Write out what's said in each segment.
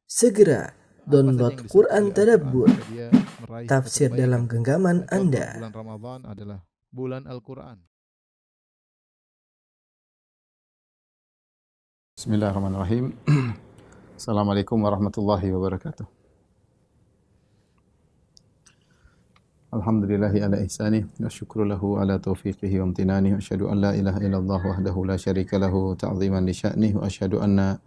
Segera download Quran Tadabbur, agar dia meraih tafsir kebaikan. dalam genggaman Contoh, Anda. bulan Ramadan adalah bulan Al-Quran. Bismillahirrahmanirrahim. Assalamualaikum warahmatullahi wabarakatuh. Alhamdulillahi ala ihsanih wa syukru lahu ala taufiqihi wa amtinani wa asyhadu an la ilaha illallah wahdahu la syarika lahu ta'ziman li sya'nih wa asyhadu anna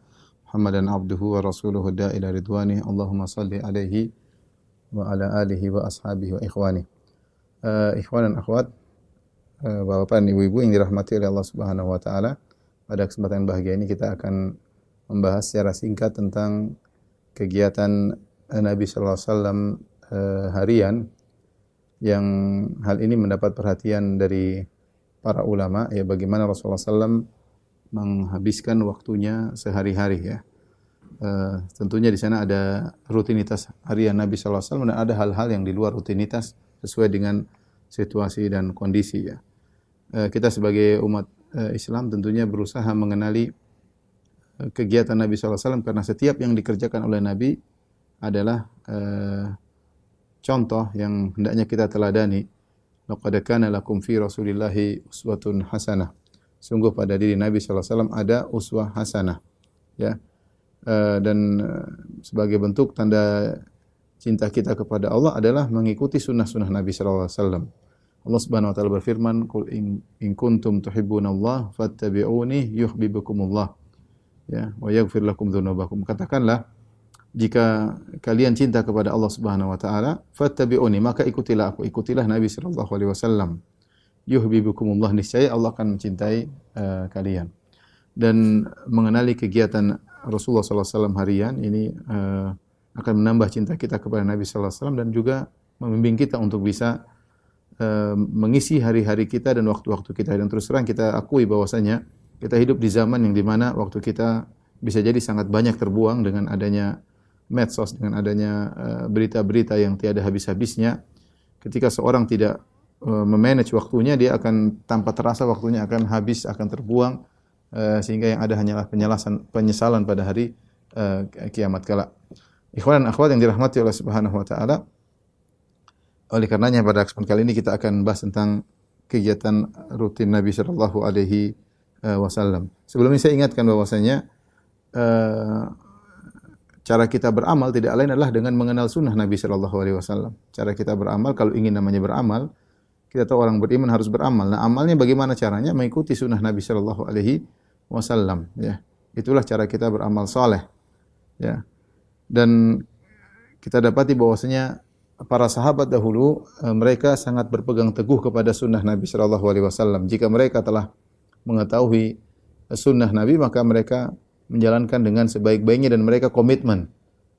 Muhammadan abduhu wa rasuluhu da'ila ridwanih. Allahumma salli alaihi wa ala alihi wa ashabihi wa ikhwani. Ikhwan dan akhwat, Bapak dan Ibu-ibu yang dirahmati oleh Allah Subhanahu wa taala. Pada kesempatan bahagia ini kita akan membahas secara singkat tentang kegiatan Nabi sallallahu alaihi wasallam harian, yang hal ini mendapat perhatian dari para ulama, ya, bagaimana Rasulullah SAW menghabiskan waktunya sehari-hari, ya. Tentunya di sana ada rutinitas harian Nabi sallallahu alaihi wasallam dan ada hal-hal yang di luar rutinitas sesuai dengan situasi dan kondisi, ya. Kita sebagai umat Islam tentunya berusaha mengenali kegiatan Nabi sallallahu alaihi wasallam, karena setiap yang dikerjakan oleh Nabi adalah contoh yang hendaknya kita teladani. Laqad kana lakum fi Rasulillahi uswatun hasanah. Sungguh pada diri Nabi sallallahu alaihi wasallam ada uswah hasanah, ya. Dan sebagai bentuk tanda cinta kita kepada Allah adalah mengikuti sunnah-sunnah Nabi sallallahu alaihi wasallam. Allah Subhanahu wa taala berfirman, "Qul in kuntum tuhibbunallaha fattabi'uni yuhibbukumullah." Ya, wa yaghfir lakum dzunubakum. Katakanlah, jika kalian cinta kepada Allah Subhanahu wa taala, fattabi'uni, maka ikutilah aku, ikutilah Nabi sallallahu alaihi wasallam. Yuhibbukumullah, niscaya Allah akan mencintai kalian. Dan mengenali kegiatan Rasulullah sallallahu alaihi wasallam harian ini akan menambah cinta kita kepada Nabi sallallahu alaihi wasallam dan juga membimbing kita untuk bisa mengisi hari-hari kita dan waktu-waktu kita. Dan terus terang kita akui bahwasanya kita hidup di zaman yang dimana waktu kita bisa jadi sangat banyak terbuang dengan adanya medsos, dengan adanya berita-berita yang tiada habis-habisnya. Ketika seorang tidak memanage waktunya, dia akan tanpa terasa waktunya akan habis, akan terbuang, sehingga yang ada hanyalah penyesalan pada hari kiamat kala. Ikhwan dan akhwat yang dirahmati oleh Subhanahu wa taala, oleh karenanya pada kesempatan kali ini kita akan bahas tentang kegiatan rutin Nabi sallallahu alaihi wasallam. Sebelum ini saya ingatkan bahwasanya cara kita beramal tidak lain adalah dengan mengenal sunnah Nabi sallallahu alaihi wasallam. Cara kita beramal, kalau ingin namanya beramal, kita tahu orang beriman harus beramal. Nah, amalnya bagaimana caranya? Mengikuti sunnah Nabi sallallahu alaihi wasallam, ya. Itulah cara kita beramal saleh, ya. Dan kita dapati bahwasanya para sahabat dahulu mereka sangat berpegang teguh kepada sunnah Nabi sallallahu alaihi wasallam. Jika mereka telah mengetahui sunnah Nabi, maka mereka menjalankan dengan sebaik-baiknya dan mereka komitmen,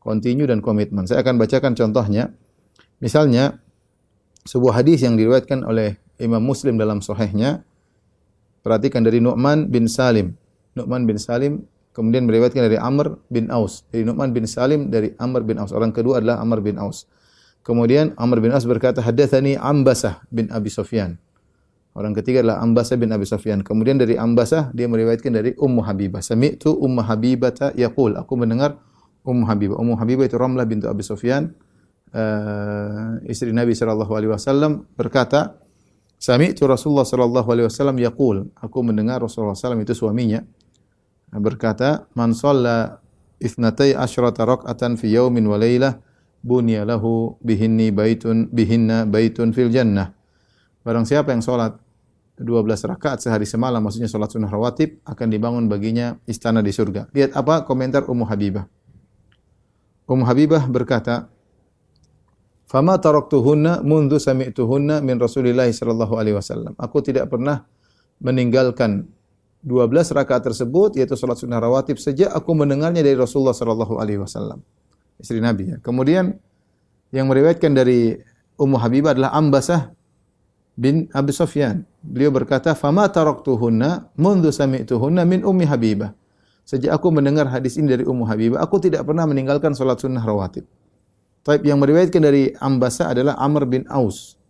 continue dan komitmen. Saya akan bacakan contohnya. Misalnya sebuah hadis yang diriwayatkan oleh Imam Muslim dalam sahihnya. Perhatikan, dari Nu'man bin Salim. Nu'man bin Salim kemudian meriwayatkan dari Amr bin Aus. Dari Nu'man bin Salim dari Amr bin Aus. Orang kedua adalah Amr bin Aus. Kemudian Amr bin Aus berkata, "Haddatsani Ambasah bin Abi Sufyan." Orang ketiga adalah Ambasah bin Abi Sufyan. Kemudian dari Ambasah dia meriwayatkan dari Ummu Habibah. Sami'tu Ummu Habibah yaqul, aku mendengar Ummu Habibah. Ummu Habibah itu Ramlah bintu Abi Sufyan, istri Nabi sallallahu alaihi wasallam, berkata, "Sami'tu Rasulullah sallallahu alaihi wasallam yaqul." Aku mendengar Rasulullah sallallahu itu suaminya berkata, "Man shalla itsnatai asyrata rak'atan fi yaumin wa lailah bunya lahu bihinna baitun fil jannah." Barang siapa yang salat 12 rakaat sehari semalam, maksudnya salat sunnah rawatib, akan dibangun baginya istana di surga. Lihat apa komentar Ummu Habibah. Ummu Habibah berkata, "Fama taraktuhunna mundu sami'tuhunna min Rasulillah sallallahu alaihi wasallam." Aku tidak pernah meninggalkan 12 rakaat tersebut, yaitu salat sunnah rawatib, sejak aku mendengarnya dari Rasulullah sallallahu alaihi wasallam, istri Nabi, ya. Kemudian yang meriwayatkan dari Ummu Habibah adalah Ambasah bin Abi Sufyan. Beliau berkata, "Fama taraktuhunna mundu sami'tuhunna min Ummi Habibah." Sejak aku mendengar hadis ini dari Ummu Habibah, aku tidak pernah meninggalkan salat sunnah rawatib. Taib yang meriwayatkan dari Ambasah adalah Amr bin Aus.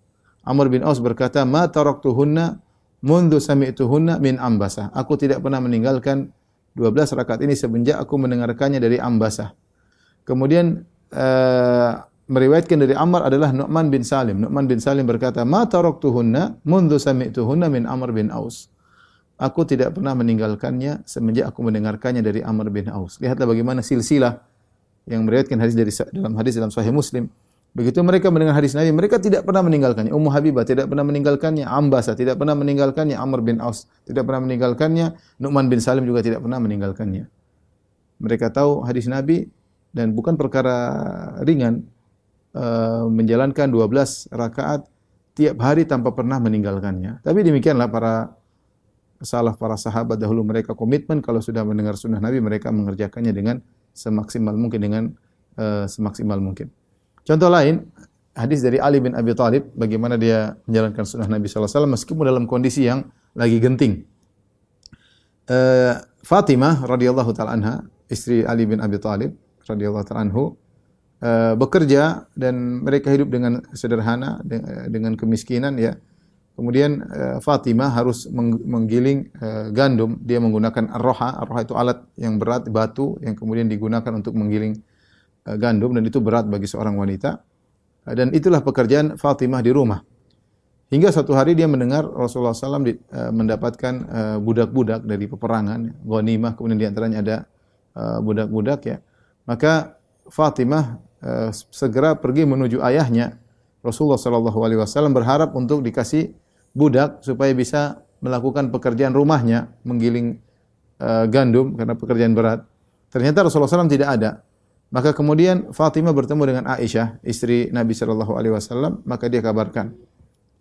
Amr bin Aus berkata, "Ma taraktuhunna mundu sami'tuhunna min Ambasah." Aku tidak pernah meninggalkan 12 rakaat ini semenjak aku mendengarkannya dari Ambasah. Kemudian meriwayatkan dari Ammar adalah Nu'man bin Salim. Nu'man bin Salim berkata, "Ma taraktuhunna mundu sami'tuhunna min Amr bin Aus." Aku tidak pernah meninggalkannya semenjak aku mendengarkannya dari Amr bin Aus. Lihatlah bagaimana silsilah yang meriwayatkan hadis dalam Sahih Muslim. Begitu mereka mendengar hadis Nabi, mereka tidak pernah meninggalkannya. Ummu Habibah tidak pernah meninggalkannya, Ambasah tidak pernah meninggalkannya, Amr bin Aus tidak pernah meninggalkannya, Nu'man bin Salim juga tidak pernah meninggalkannya. Mereka tahu hadis Nabi dan bukan perkara ringan menjalankan 12 rakaat tiap hari tanpa pernah meninggalkannya. Tapi demikianlah para sahabat dahulu, mereka komitmen kalau sudah mendengar sunnah Nabi mereka mengerjakannya dengan semaksimal mungkin. Contoh lain, hadis dari Ali bin Abi Thalib bagaimana dia menjalankan sunnah Nabi sallallahu alaihi wasallam meskipun dalam kondisi yang lagi genting. Fatimah radhiyallahu taala anha, istri Ali bin Abi Thalib radhiyallahu taala anhu, bekerja dan mereka hidup dengan sederhana dengan kemiskinan ya. Kemudian Fatimah harus menggiling gandum. Dia menggunakan ar-roha. Ar-roha itu alat yang berat, batu yang kemudian digunakan untuk menggiling gandum dan itu berat bagi seorang wanita. Dan itulah pekerjaan Fatimah di rumah. Hingga suatu hari dia mendengar Rasulullah SAW mendapatkan budak-budak dari peperangan, ghanimah, kemudian di antaranya ada budak-budak ya. Maka Fatimah segera pergi menuju ayahnya. Rasulullah SAW berharap untuk dikasih budak supaya bisa melakukan pekerjaan rumahnya, menggiling gandum karena pekerjaan berat. Ternyata Rasulullah SAW tidak ada. Maka kemudian Fatimah bertemu dengan Aisyah, istri Nabi SAW, maka dia kabarkan.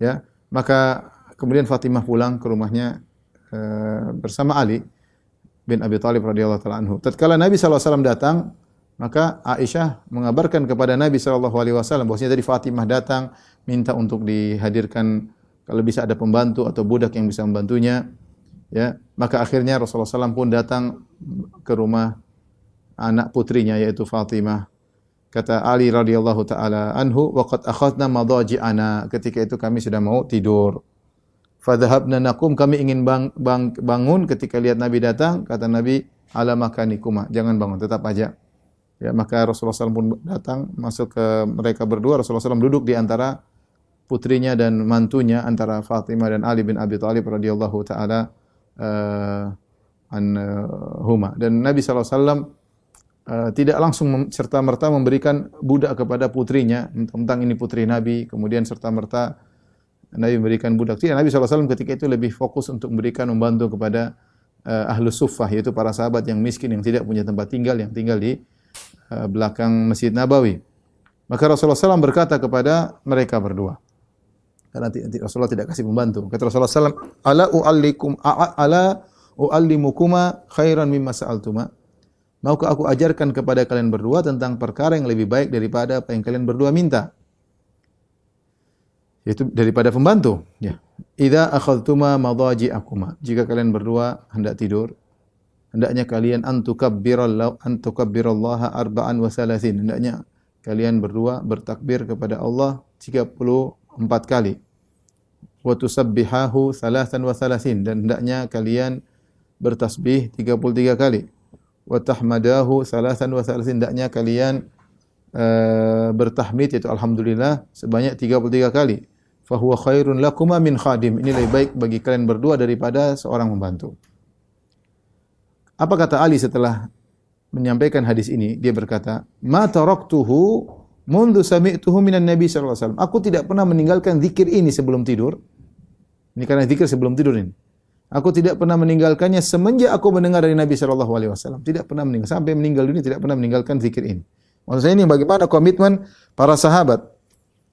Ya, maka kemudian Fatimah pulang ke rumahnya bersama Ali bin Abi Thalib radhiyallahu taala anhu. Tatkala Nabi SAW datang, maka Aisyah mengabarkan kepada Nabi SAW bahwasanya tadi Fatimah datang minta untuk dihadirkan kalau bisa ada pembantu atau budak yang bisa membantunya. Ya, maka akhirnya Rasulullah SAW pun datang ke rumah anak putrinya yaitu Fatimah. Kata Ali radhiyallahu taala anhu, "Waqad akhadna madaji'ana." Ketika itu kami sudah mau tidur. Fadhahabna naqum, kami ingin bangun ketika lihat Nabi datang, kata Nabi, "Ala makanikuma." Jangan bangun, tetap aja. Ya, maka Rasulullah SAW pun datang, masuk ke mereka berdua. Rasulullah SAW duduk di antara putrinya dan mantunya, antara Fatimah dan Ali bin Abi Thalib radhiyallahu taala anhuma. Dan Nabi SAW tidak langsung serta-merta memberikan budak kepada putrinya, tentang ini putri Nabi, kemudian serta-merta Nabi memberikan budak. Tidak, Nabi SAW ketika itu lebih fokus untuk membantu kepada ahlus suffah, yaitu para sahabat yang miskin, yang tidak punya tempat tinggal, yang tinggal di belakang Masjid Nabawi. Maka Rasulullah SAW berkata kepada mereka berdua, karena Rasulullah tidak kasih pembantu. Kata Rasulullah SAW, ala u'allimukuma khairan mimma sa'altuma. Maukah aku ajarkan kepada kalian berdua tentang perkara yang lebih baik daripada apa yang kalian berdua minta? Yaitu daripada pembantu. Ya. Idza akhadhtuma madaji'akuma. Jika kalian berdua hendak tidur, hendaknya kalian antukabbirallaha arba'an wa salasin. Hendaknya kalian berdua bertakbir kepada Allah 34 kali. Wa tusabbihahu salasan wa salasin. Dan hendaknya kalian bertasbih 33 kali. Wa tahmadahu salasan wa salasin, hendaknya kalian bertahmid yaitu alhamdulillah sebanyak 33 kali. Fa huwa khairun lakuma min khadim. Ini lebih baik bagi kalian berdua daripada seorang membantu. Apa kata Ali setelah menyampaikan hadis ini? Dia berkata, "Ma taraktuhu mundu sami'tuhu minan Nabi sallallahu alaihi wasallam." Aku tidak pernah meninggalkan zikir ini sebelum tidur. Ini karena zikir sebelum tidur ini. Aku tidak pernah meninggalkannya semenjak aku mendengar dari Nabi sallallahu alaihi wasallam. Tidak pernah meninggal sampai meninggal dunia, tidak pernah meninggalkan zikir ini. Maksud saya ini bagaimana komitmen para sahabat.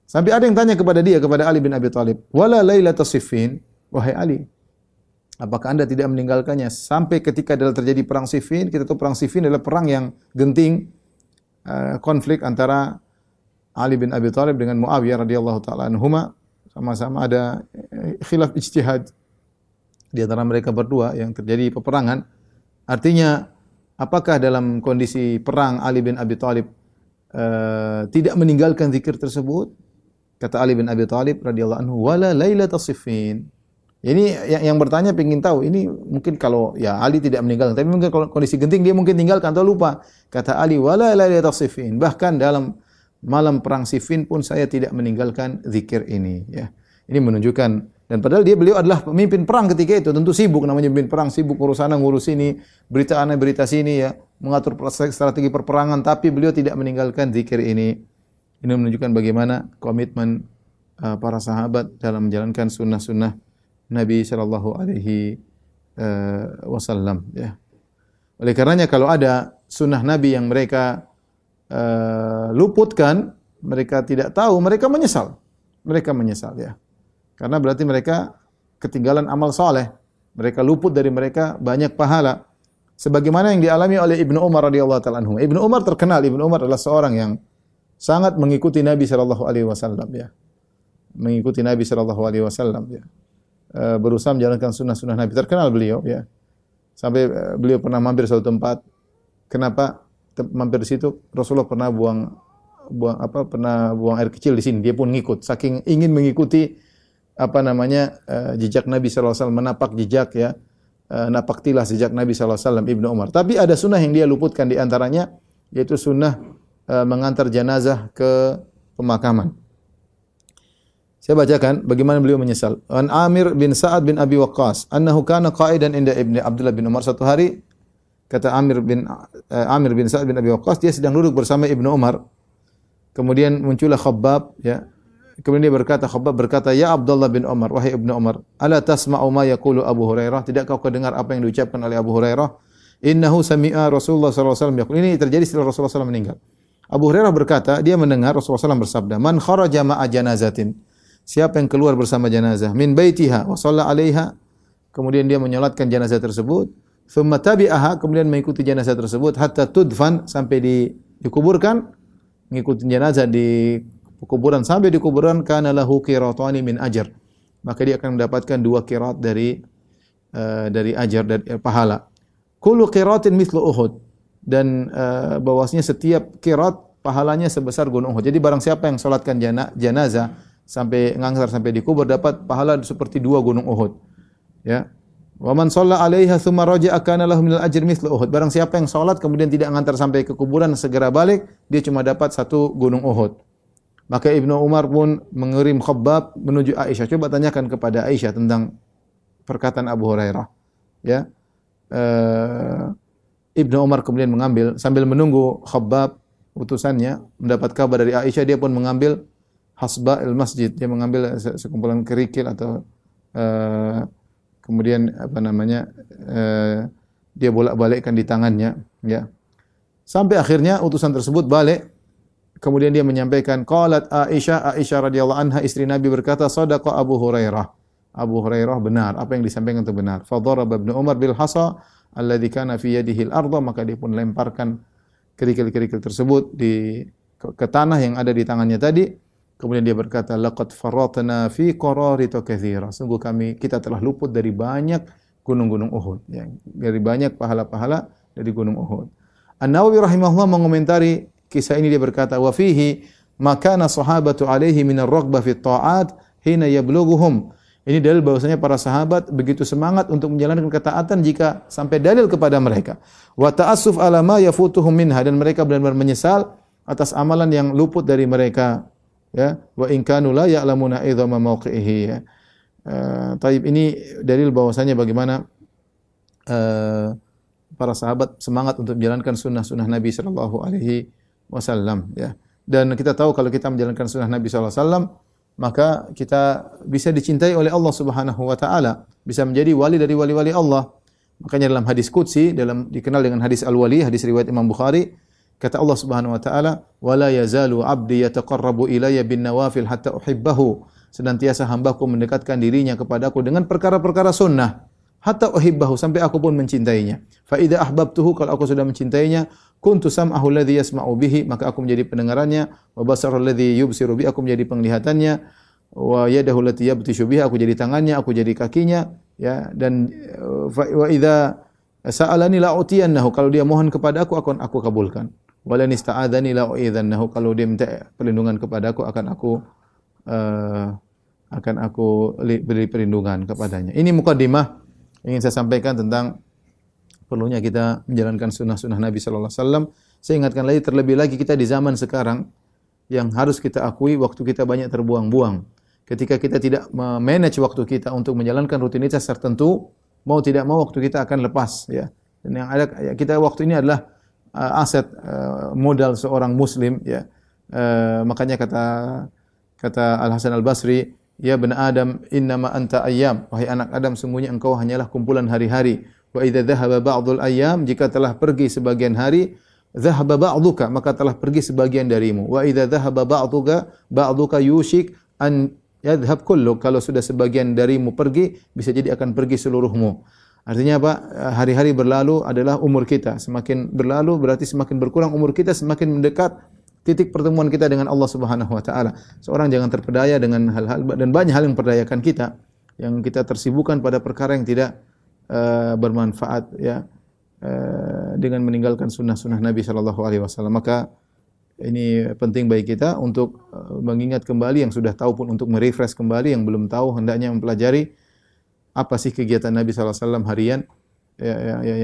Sampai ada yang tanya kepada Ali bin Abi Thalib, "Wala lailatas siffin?" Wahai Ali, apakah Anda tidak meninggalkannya sampai ketika terjadi perang Siffin? Kita tahu perang Siffin adalah perang yang genting, konflik antara Ali bin Abi Thalib dengan Muawiyah radhiyallahu taala anhuma. Sama-sama ada khilaf ijtihad di antara mereka berdua yang terjadi peperangan. Artinya, apakah dalam kondisi perang Ali bin Abi Thalib tidak meninggalkan zikir tersebut? Kata Ali bin Abi Thalib radhiyallahu anhu, "Wala lailatas siffin." Ini yang bertanya ingin tahu, ini mungkin kalau ya Ali tidak meninggalkan, tapi mungkin kalau kondisi genting dia mungkin tinggalkan atau lupa. Kata Ali, wala lailatas Siffin. Bahkan dalam malam perang Siffin pun saya tidak meninggalkan zikir ini. Ya, ini menunjukkan, dan padahal beliau adalah pemimpin perang ketika itu, tentu sibuk namanya pemimpin perang, sibuk urus sana ngurus ini, berita ana berita sini ya, mengatur strategi perperangan, tapi beliau tidak meninggalkan zikir ini. Ini menunjukkan bagaimana komitmen para sahabat dalam menjalankan sunnah-sunnah Nabi sallallahu alaihi wasallam ya. Oleh karenanya kalau ada sunnah Nabi yang mereka luputkan, mereka tidak tahu, mereka menyesal. Mereka menyesal ya. Karena berarti mereka ketinggalan amal soleh. Mereka luput dari mereka banyak pahala. Sebagaimana yang dialami oleh Ibnu Umar radhiyallahu taala anhu. Ibnu Umar terkenal, Ibnu Umar adalah seorang yang sangat mengikuti Nabi sallallahu alaihi wasallam ya. Mengikuti Nabi sallallahu alaihi wasallam ya. Berusaha menjalankan sunnah-sunnah Nabi. Terkenal beliau ya. Sampai beliau pernah mampir suatu tempat. Kenapa mampir di situ? Rasulullah pernah buang air kecil di sini. Dia pun ngikut. Saking ingin mengikuti jejak Nabi sallallahu alaihi wasallam, menapak jejak ya. Napak tilas jejak Nabi sallallahu alaihi wasallam Ibnu Umar. Tapi ada sunnah yang dia luputkan di antaranya, yaitu sunnah mengantar jenazah ke pemakaman. Saya bacakan bagaimana beliau menyesal. An Amir bin Sa'ad bin Abi Waqqas, annahu kana qa'idan inda Ibnu Abdullah bin Umar. Satu hari kata Amir bin Sa'ad bin Abi Waqqas, dia sedang duduk bersama Ibnu Umar. Kemudian muncullah Khabbab ya. Kemudian Khabbab berkata, "Ya Abdullah bin Umar, wahai Ibnu Umar, ala tasma'u ma yaqulu Abu Hurairah? Tidakkah kau dengar apa yang diucapkan oleh Abu Hurairah? Innahu sami'a Rasulullah sallallahu alaihi wasallam yaqul." Ini terjadi setelah Rasulullah SAW meninggal. Abu Hurairah berkata, dia mendengar Rasulullah SAW bersabda, "Man kharaja ma'a janazatin." Siapa yang keluar bersama jenazah min baitiha wa shalla 'alaiha, kemudian dia menyolatkan jenazah tersebut, thumma tabi'aha, kemudian mengikuti jenazah tersebut hatta tudfan, sampai dikuburkan, mengikuti jenazah di kuburan sampai di kuburan, kana lahu qiratani min ajr, maka dia akan mendapatkan 2 qirat dari ajar, dari pahala. Kullu qiratin mithlu Uhud, dan bahwasanya setiap qirat pahalanya sebesar gunung Uhud. Jadi barang siapa yang salatkan jenazah sampai ngantar sampai dikubur, dapat pahala seperti 2 gunung Uhud. Ya. Wa man shalla 'alaiha tsumma raja'a kana lahu minal ajri mithlu Uhud. Barang siapa yang salat kemudian tidak ngantar sampai ke kuburan, segera balik, dia cuma dapat 1 gunung Uhud. Maka Ibnu Umar pun mengirim Khabbab menuju Aisyah. Coba tanyakan kepada Aisyah tentang perkataan Abu Hurairah. Ya. Ibnu Umar kemudian mengambil, sambil menunggu Khabbab utusannya mendapat kabar dari Aisyah, dia pun mengambil hasba al-masjid, dia mengambil sekumpulan kerikil atau kemudian dia bolak-balikkan di tangannya ya. Sampai akhirnya utusan tersebut balik, kemudian dia menyampaikan, qalat Aisyah radhiyallahu anha, istri Nabi berkata, sadaqa Abu Hurairah. Abu Hurairah benar, apa yang disampaikan itu benar. Fa daraba Ibnu Umar bil hasa alladhi kana fi yadihi al-ardh, maka dia pun lemparkan kerikil-kerikil tersebut ke tanah yang ada di tangannya tadi. Kemudian dia berkata, laqad faratna fi qararita katsira. Sungguh kita telah luput dari banyak gunung-gunung Uhud, ya, dari banyak pahala-pahala dari gunung Uhud. An-Nawawi rahimahullah mengomentari kisah ini, dia berkata, wa fihi ma kana sahabatu alaihi min ar-raghbah fi at-ta'at hina yablughuhum. Ini dalil bahwasanya para sahabat begitu semangat untuk menjalankan ketaatan jika sampai dalil kepada mereka. Wa ta'assuf ala ma yafutuhum minha, dan mereka benar-benar menyesal atas amalan yang luput dari mereka. Ya, wa in kanu la ya'lamuna idhama mawqi'ihi ya. Taib, ini dalil bahwasanya bagaimana para sahabat semangat untuk menjalankan sunnah-sunnah Nabi sallallahu alaihi wasallam ya. Dan kita tahu kalau kita menjalankan sunnah Nabi sallallahu alaihi wasallam, maka kita bisa dicintai oleh Allah Subhanahu wa taala, bisa menjadi wali dari wali-wali Allah. Makanya dalam hadis qudsi, dikenal dengan hadis al-wali, hadis riwayat Imam Bukhari, kata Allah Subhanahu wa taala, "Wala yazalu 'abdi yataqarrabu ilayya bin nawafil hatta uhibbahu." Senantiasa hambaku mendekatkan dirinya kepadaku dengan perkara-perkara sunnah, hatta uhibbahu, sampai aku pun mencintainya. Fa idza ahbabtuhu, kalau aku sudah mencintainya, kuntu sam'ahu alladhi yasma'u bihi, maka aku menjadi pendengarannya, wa basarahu alladhi yubsiru bihi, aku menjadi penglihatannya, wa yadahu allati yabtishu biha, aku jadi tangannya, aku jadi kakinya, ya. Dan wa idza sa'alani la utiyannahu, kalau dia mohon kepada aku akan aku kabulkan. Wala nista'adzani la u'idzannahu, kalau dia minta perlindungan kepada aku akan aku beri perlindungan kepadanya. Ini mukadimah ingin saya sampaikan tentang perlunya kita menjalankan sunnah-sunnah Nabi sallallahu alaihi wasallam. Saya ingatkan lagi, terlebih lagi kita di zaman sekarang yang harus kita akui waktu kita banyak terbuang-buang. Ketika kita tidak memanage waktu kita untuk menjalankan rutinitas tertentu, mau tidak mau waktu kita akan lepas, ya. Dan yang ada kita waktu ini adalah aset modal seorang muslim, ya. Makanya kata Al Hasan Al Basri, ya bani Adam, innama anta ayyam, wahai anak Adam, sungguhnya engkau hanyalah kumpulan hari-hari. Wa idza dhahaba ba'dul ayyam, jika telah pergi sebagian hari, dhahaba ba'duka, maka telah pergi sebagian darimu. Wa idza dhahaba ba'duka yushik an yadhhab kulluk, kalau sudah sebagian darimu pergi, bisa jadi akan pergi seluruhmu. Artinya apa? Hari-hari berlalu adalah umur kita. Semakin berlalu berarti semakin berkurang umur kita, semakin mendekat titik pertemuan kita dengan Allah Subhanahu wa taala. Seorang jangan terpedaya dengan hal-hal, dan banyak hal yang memperdayakan kita, yang kita tersibukkan pada perkara yang tidak bermanfaat, ya, dengan meninggalkan sunnah-sunnah Nabi sallallahu alaihi wasallam. Maka ini penting bagi kita untuk mengingat kembali, yang sudah tahu pun untuk merefresh kembali, yang belum tahu hendaknya mempelajari apa sih kegiatan Nabi sallallahu alaihi wasallam harian,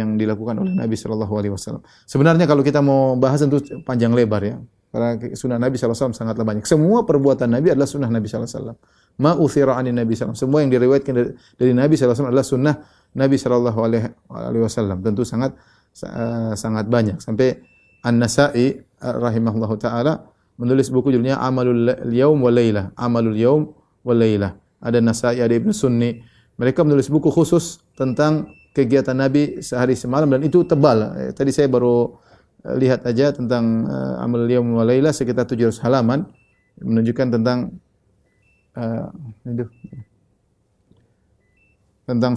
yang dilakukan oleh Nabi sallallahu alaihi wasallam. Sebenarnya kalau kita mau bahas tentu panjang lebar, ya. Karena sunnah Nabi sallallahu alaihi wasallam sangatlah banyak. Semua perbuatan Nabi adalah sunnah Nabi sallallahu alaihi wasallam. Ma uthira anin Nabi sallallahu alaihi wasallam. Semua yang diriwayatkan dari Nabi sallallahu alaihi wasallam adalah sunnah Nabi sallallahu alaihi wasallam. Tentu sangat banyak. Sampai An-Nasa'i rahimahullahu taala menulis buku judulnya Amalul Yaum wal Lailah. Amalul Yaum wal Lailah. Ada Nasa'i, ada Ibnu Sunni. Mereka menulis buku khusus tentang kegiatan Nabi sehari semalam, dan itu tebal. Tadi saya baru lihat aja tentang Amalul Yaum wal Lailah sekitar 700 halaman, menunjukkan tentang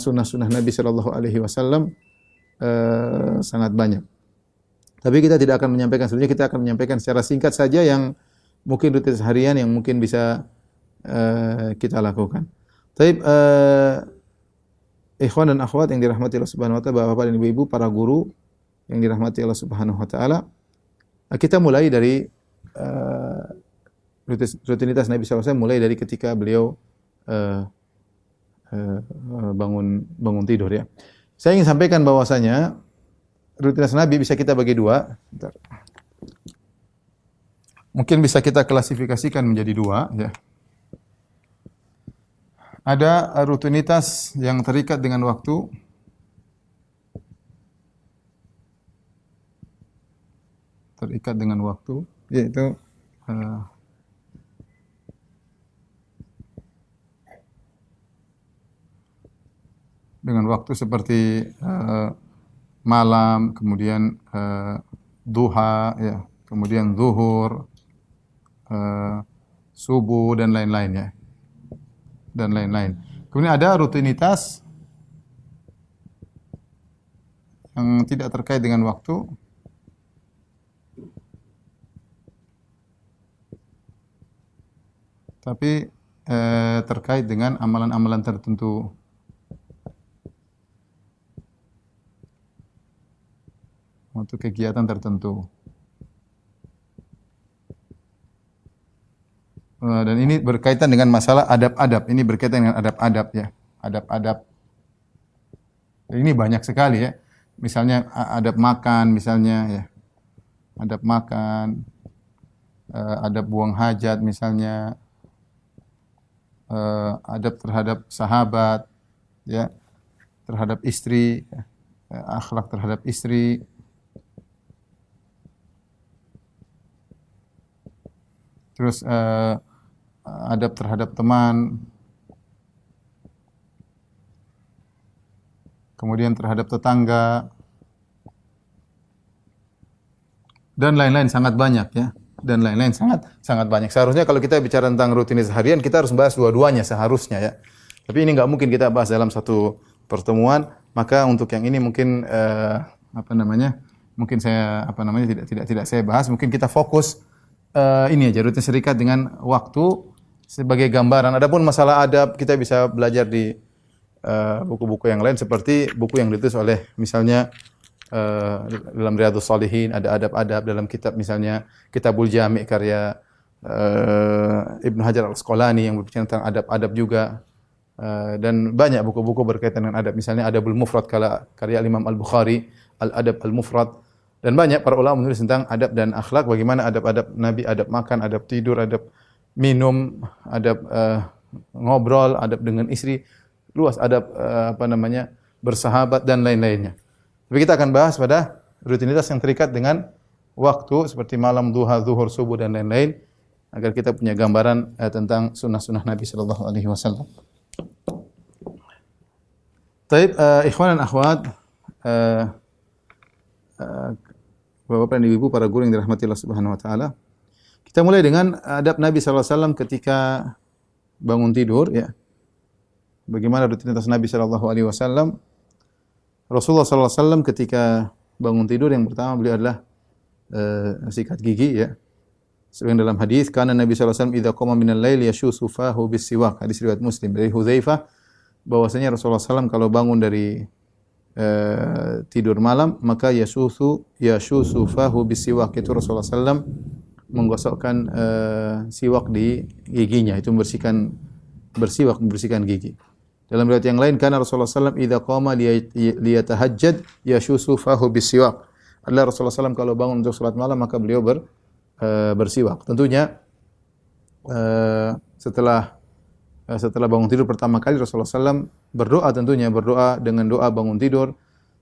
sunnah-sunnah Nabi sallallahu alaihi wasallam sangat banyak. Tapi kita tidak akan menyampaikan sebenarnya, kita akan menyampaikan secara singkat saja yang mungkin rutinitas harian yang mungkin bisa kita lakukan. Taib, ikhwan dan akhwat yang dirahmati Allah Subhanahu wa taala, bapak-bapak dan ibu-ibu, para guru yang dirahmati Allah Subhanahu wa taala, kita mulai dari rutinitas Nabi SAW, mulai dari ketika beliau bangun tidur, ya. Saya ingin sampaikan bahwasanya rutinitas Nabi bisa kita bagi dua. Mungkin bisa kita klasifikasikan menjadi dua, ya. Ada rutinitas yang terikat dengan waktu, yaitu dengan waktu seperti malam, kemudian duha, ya, kemudian zuhur, subuh, dan lain-lain, ya. Dan lain-lain. Kemudian ada rutinitas yang tidak terkait dengan waktu, tapi terkait dengan amalan-amalan tertentu. Untuk kegiatan tertentu. Dan ini berkaitan dengan masalah adab-adab. Ini berkaitan dengan adab-adab, ya. Adab-adab. Ini banyak sekali, ya. Misalnya adab makan, misalnya, ya. Adab makan, adab buang hajat, misalnya, adab terhadap sahabat, ya, terhadap istri, ya. Akhlak terhadap istri. Terus adab terhadap teman, kemudian terhadap tetangga, dan lain-lain, sangat banyak, ya. Dan lain-lain sangat banyak. Seharusnya kalau kita bicara tentang rutinitas harian, kita harus bahas dua-duanya seharusnya, ya. Tapi ini nggak mungkin kita bahas dalam satu pertemuan. Maka untuk yang ini mungkin mungkin saya tidak saya bahas. Mungkin kita fokus ini aja, rutinitas terikat dengan waktu sebagai gambaran. Adapun masalah adab, kita bisa belajar di buku-buku yang lain, seperti buku yang ditulis oleh, misalnya dalam Riyadhus Shalihin ada adab-adab, dalam kitab misalnya Kitabul Jami' karya Ibnu Hajar Al-Asqalani yang berbicara tentang adab-adab juga. Dan banyak buku-buku berkaitan dengan adab. Misalnya Adabul Mufrad karya Imam Al-Bukhari, Al-Adab Al-Mufrad. Dan banyak para ulama menulis tentang adab dan akhlak, bagaimana adab-adab Nabi, adab makan, adab tidur, adab minum, adab ngobrol, adab dengan istri, luas adab bersahabat dan lain-lainnya. Tapi kita akan bahas pada rutinitas yang terikat dengan waktu seperti malam, duha, zuhur, subuh dan lain-lain agar kita punya gambaran tentang sunnah-sunnah Nabi sallallahu alaihi wasallam. Taib, ikhwan dan akhwat, Bapak-bapak dan ibu para guru yang dirahmati Allah Subhanahu wa taala. Kita mulai dengan adab Nabi sallallahu alaihi wasallam ketika bangun tidur ya. Bagaimana rutinitas Nabi sallallahu alaihi wasallam? Rasulullah sallallahu alaihi wasallam ketika bangun tidur yang pertama beliau adalah sikat gigi ya. Sebagaimana dalam hadis, kana Nabi sallallahu alaihi wasallam idza qama minal lail yashusu fahu bis-siwak. Hadis riwayat Muslim dari Hudzaifah bahwasanya Rasulullah SAW kalau bangun dari tidur malam maka yashusu fahu bis-siwak, itu Rasulullah SAW menggosokkan siwak di giginya, itu membersihkan gigi. Dalam riwayat yang lain, karena Rasulullah SAW idza qama liyatahajjad yashusu fahu bis-siwak. Adalah Rasulullah SAW kalau bangun untuk salat malam maka beliau bersiwak. Tentunya setelah bangun tidur pertama kali Rasulullah SAW berdoa, tentunya berdoa dengan doa bangun tidur,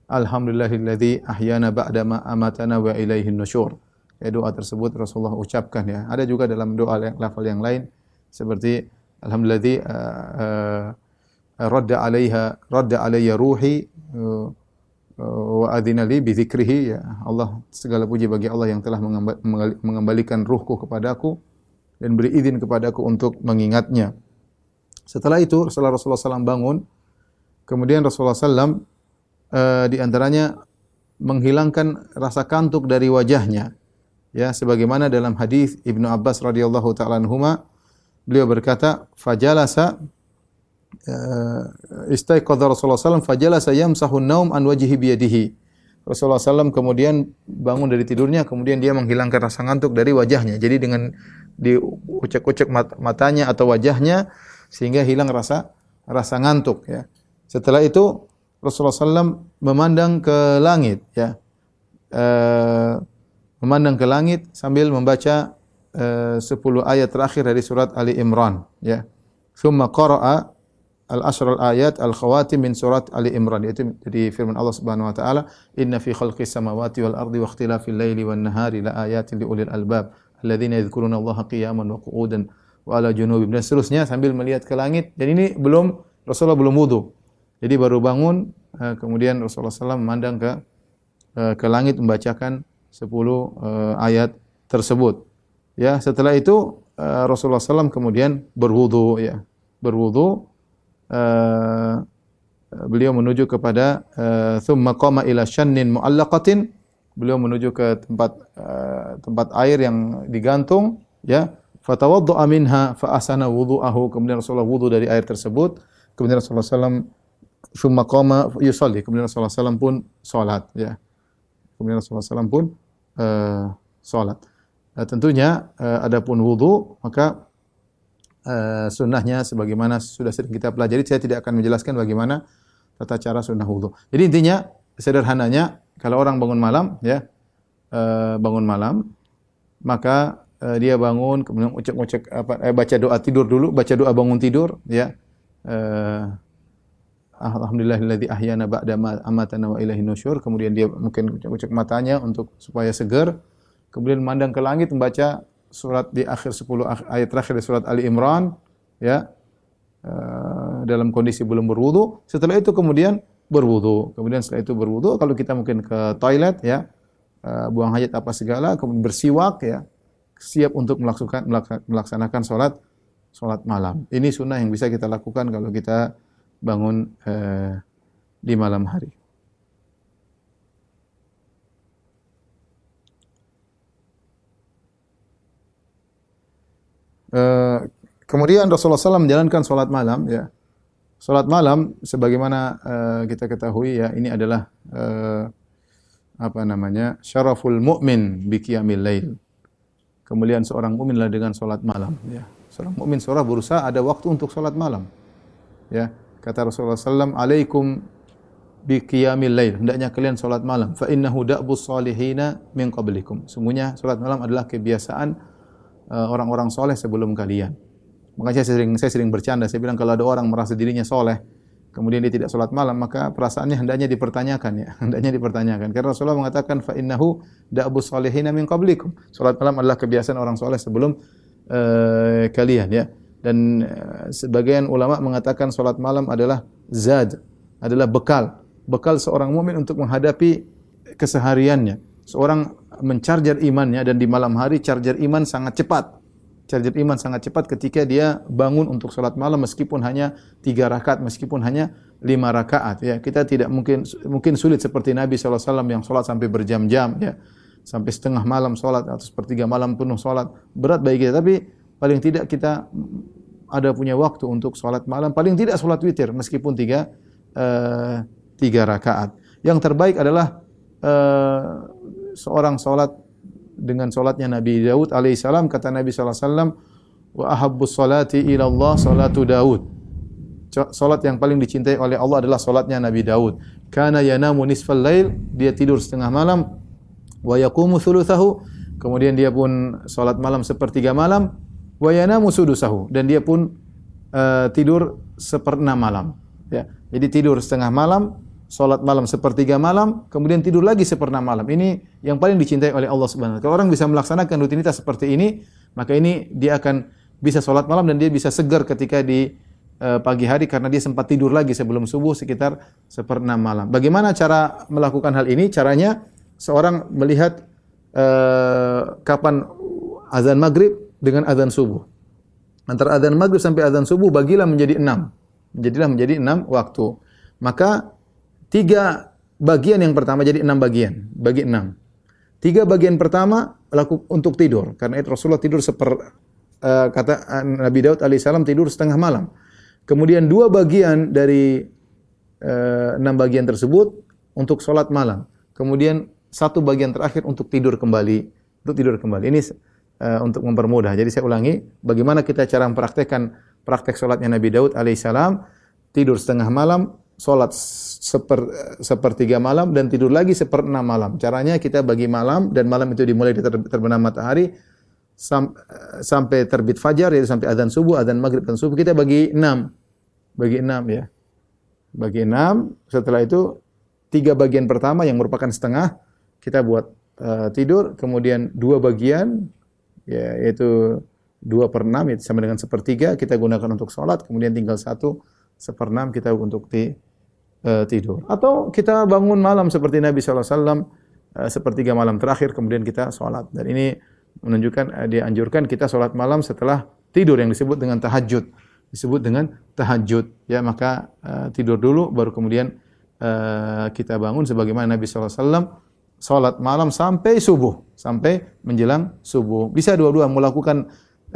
Alhamdulillahilladzi ahyana ba'dama amatana wa ilaihin nusyur. Ya, doa tersebut Rasulullah ucapkan ya. Ada juga dalam doa lafal yang lain seperti Alhamdulilladzi radda alayya ruhi wa adzina li bi dzikrihi, ya Allah, segala puji bagi Allah yang telah mengembalikan ruhku kepadaku dan beri izin kepadaku untuk mengingatnya. Setelah itu, setelah Rasulullah SAW bangun, kemudian Rasulullah SAW di antaranya menghilangkan rasa kantuk dari wajahnya. Ya, sebagaimana dalam hadis Ibnu Abbas radhiyallahu taala anhuma, beliau berkata, "Fajalasa istaiqadha Rasulullah SAW fajalasa yamsahu an-naum an wajhihi biyadihi." Rasulullah SAW kemudian bangun dari tidurnya, kemudian dia menghilangkan rasa ngantuk dari wajahnya. Jadi dengan diucek-ucek matanya atau wajahnya sehingga hilang rasa ngantuk ya. Setelah itu Rasulullah SAW memandang ke langit ya. Memandang ke langit sambil membaca 10 ayat terakhir dari surat Ali Imran ya. Tsumma qara'a al-ashr al-ayat al-khawatim min surat Ali Imran, yaitu dari firman Allah Subhanahu wa taala, "Inna fi khalqis samawati wal ardi wa ikhtilafil laili wan nahari la ayatin li ulil albab alladzina yadhkuruna Allaha qiyaman wa qu'udan wa ala junubihim," dan seterusnya sambil melihat ke langit. Dan ini Rasulullah belum wudu. Jadi baru bangun, kemudian Rasulullah SAW memandang ke langit membacakan 10 ayat tersebut. Ya, setelah itu Rasulullah SAW kemudian berwudu ya. Beliau menuju kepada thumma qama ila shannin mu'allaqatin, beliau menuju ke tempat air yang digantung ya. Fatawadda'a minha fa ahsana wudu'ahu, kemudian Rasulullah wudu dari air tersebut. Kemudian Rasulullah SAW thumma qama yusalli, kemudian Rasulullah SAW pun salat ya. Kemudian Rasulullah SAW pun salat. Tentunya adapun wudu maka sunnahnya sebagaimana sudah sering kita pelajari, saya tidak akan menjelaskan bagaimana tata cara sunnah wudu. Jadi intinya sederhananya, kalau orang bangun malam ya, maka dia bangun kemudian ucek-ucek baca doa tidur dulu, baca doa bangun tidur ya. Alhamdulillahilladzi ahyana ba'da amatana wa ilaihin nusyur, kemudian dia mungkin ucek-ucek matanya untuk supaya segar, kemudian memandang ke langit membaca surat di akhir 10 ayat terakhir di surat Ali Imran ya, dalam kondisi belum berwudu. Setelah itu kemudian berwudu. Kemudian setelah itu berwudu, kalau kita mungkin ke toilet ya, buang hajat apa segala, kemudian bersiwak ya, siap untuk melaksanakan salat malam. Ini sunnah yang bisa kita lakukan kalau kita bangun di malam hari. Kemudian Rasulullah SAW menjalankan salat malam ya. Salat malam sebagaimana kita ketahui ya, ini adalah syaraful mu'min bi qiyamil lail. kemuliaan seorang mukmin adalah dengan salat malam, ya. Seorang mukmin berusaha ada waktu untuk salat malam. Ya, kata Rasulullah SAW, "Alaikum bi qiyamil lail." Hendaknya kalian salat malam. Fa innahu da'bus salihina min qablikum. Sungguhnya salat malam adalah kebiasaan orang-orang soleh sebelum kalian. Makanya saya sering bercanda, saya bilang kalau ada orang merasa dirinya soleh, kemudian dia tidak salat malam, maka perasaannya hendaknya dipertanyakan, ya. Hendaknya dipertanyakan. Karena Rasulullah mengatakan, "Fa innahu da'bus salihina min qablikum." Salat malam adalah kebiasaan orang soleh sebelum kalian, ya. Dan sebagian ulama mengatakan salat malam adalah zad, adalah bekal seorang mukmin untuk menghadapi kesehariannya. Seorang mencarger imannya, dan di malam hari charger iman sangat cepat. Charger iman sangat cepat ketika dia bangun untuk salat malam meskipun hanya 3 rakaat, meskipun hanya 5 rakaat, ya. Kita tidak mungkin sulit seperti Nabi SAW yang salat sampai berjam-jam, ya. Sampai setengah malam salat atau sepertiga malam penuh salat. Berat bagi kita, tapi paling tidak kita ada punya waktu untuk salat malam, paling tidak salat witir meskipun 3 rakaat. Yang terbaik adalah seorang salat dengan salatnya Nabi Daud alaihissalam. Kata Nabi SAW, "Wa ahabbus salati ila Allah salatu Daud." Salat yang paling dicintai oleh Allah adalah salatnya Nabi Daud. Kana yanamu nisfal lail, dia tidur setengah malam, wa yaqumu thulutsahu, kemudian dia pun salat malam sepertiga malam, wa yanamu sudusahu, dan dia pun tidur 1/6 malam, ya. Jadi tidur setengah malam, salat malam sepertiga malam, kemudian tidur lagi 1/6 malam. Ini yang paling dicintai oleh Allah Subhanahu wa taala. Kalau orang bisa melaksanakan rutinitas seperti ini, maka ini dia akan bisa salat malam dan dia bisa segar ketika di pagi hari karena dia sempat tidur lagi sebelum subuh sekitar 1/6 malam. Bagaimana cara melakukan hal ini? Caranya seorang melihat kapan azan maghrib dengan azan subuh. Antara azan maghrib sampai azan subuh bagilah menjadi 6. Jadilah menjadi 6 waktu. Maka 3 bagian yang pertama jadi 6 bagian, bagi 6. 3 bagian pertama untuk tidur. Karena itu Rasulullah tidur kata Nabi Daud alaihissalam tidur setengah malam. Kemudian 2 bagian dari 6 bagian tersebut untuk sholat malam. Kemudian 1 bagian terakhir untuk tidur kembali. Ini untuk mempermudah. Jadi saya ulangi, bagaimana kita cara mempraktekkan praktek sholatnya Nabi Daud alaihissalam, tidur setengah malam, sholat sepertiga malam, dan tidur lagi 1/6 malam. Caranya kita bagi malam, dan malam itu dimulai dari terbenam matahari sampai terbit fajar, yaitu sampai azan subuh, azan maghrib dan subuh, kita bagi 6. Bagi 6, ya. Bagi 6, setelah itu 3 bagian pertama yang merupakan setengah, kita buat tidur, kemudian 2 bagian, ya, yaitu 2/6, yaitu sama dengan 1/3, kita gunakan untuk sholat, kemudian tinggal 1/6 kita untuk tidur. Atau kita bangun malam seperti Nabi SAW, sepertiga malam terakhir, kemudian kita sholat. Dan ini menunjukkan, dianjurkan kita sholat malam setelah tidur, yang disebut dengan tahajud. Ya, maka tidur dulu, baru kemudian kita bangun sebagaimana Nabi SAW sholat malam sampai subuh, sampai menjelang subuh. Bisa dua-dua melakukan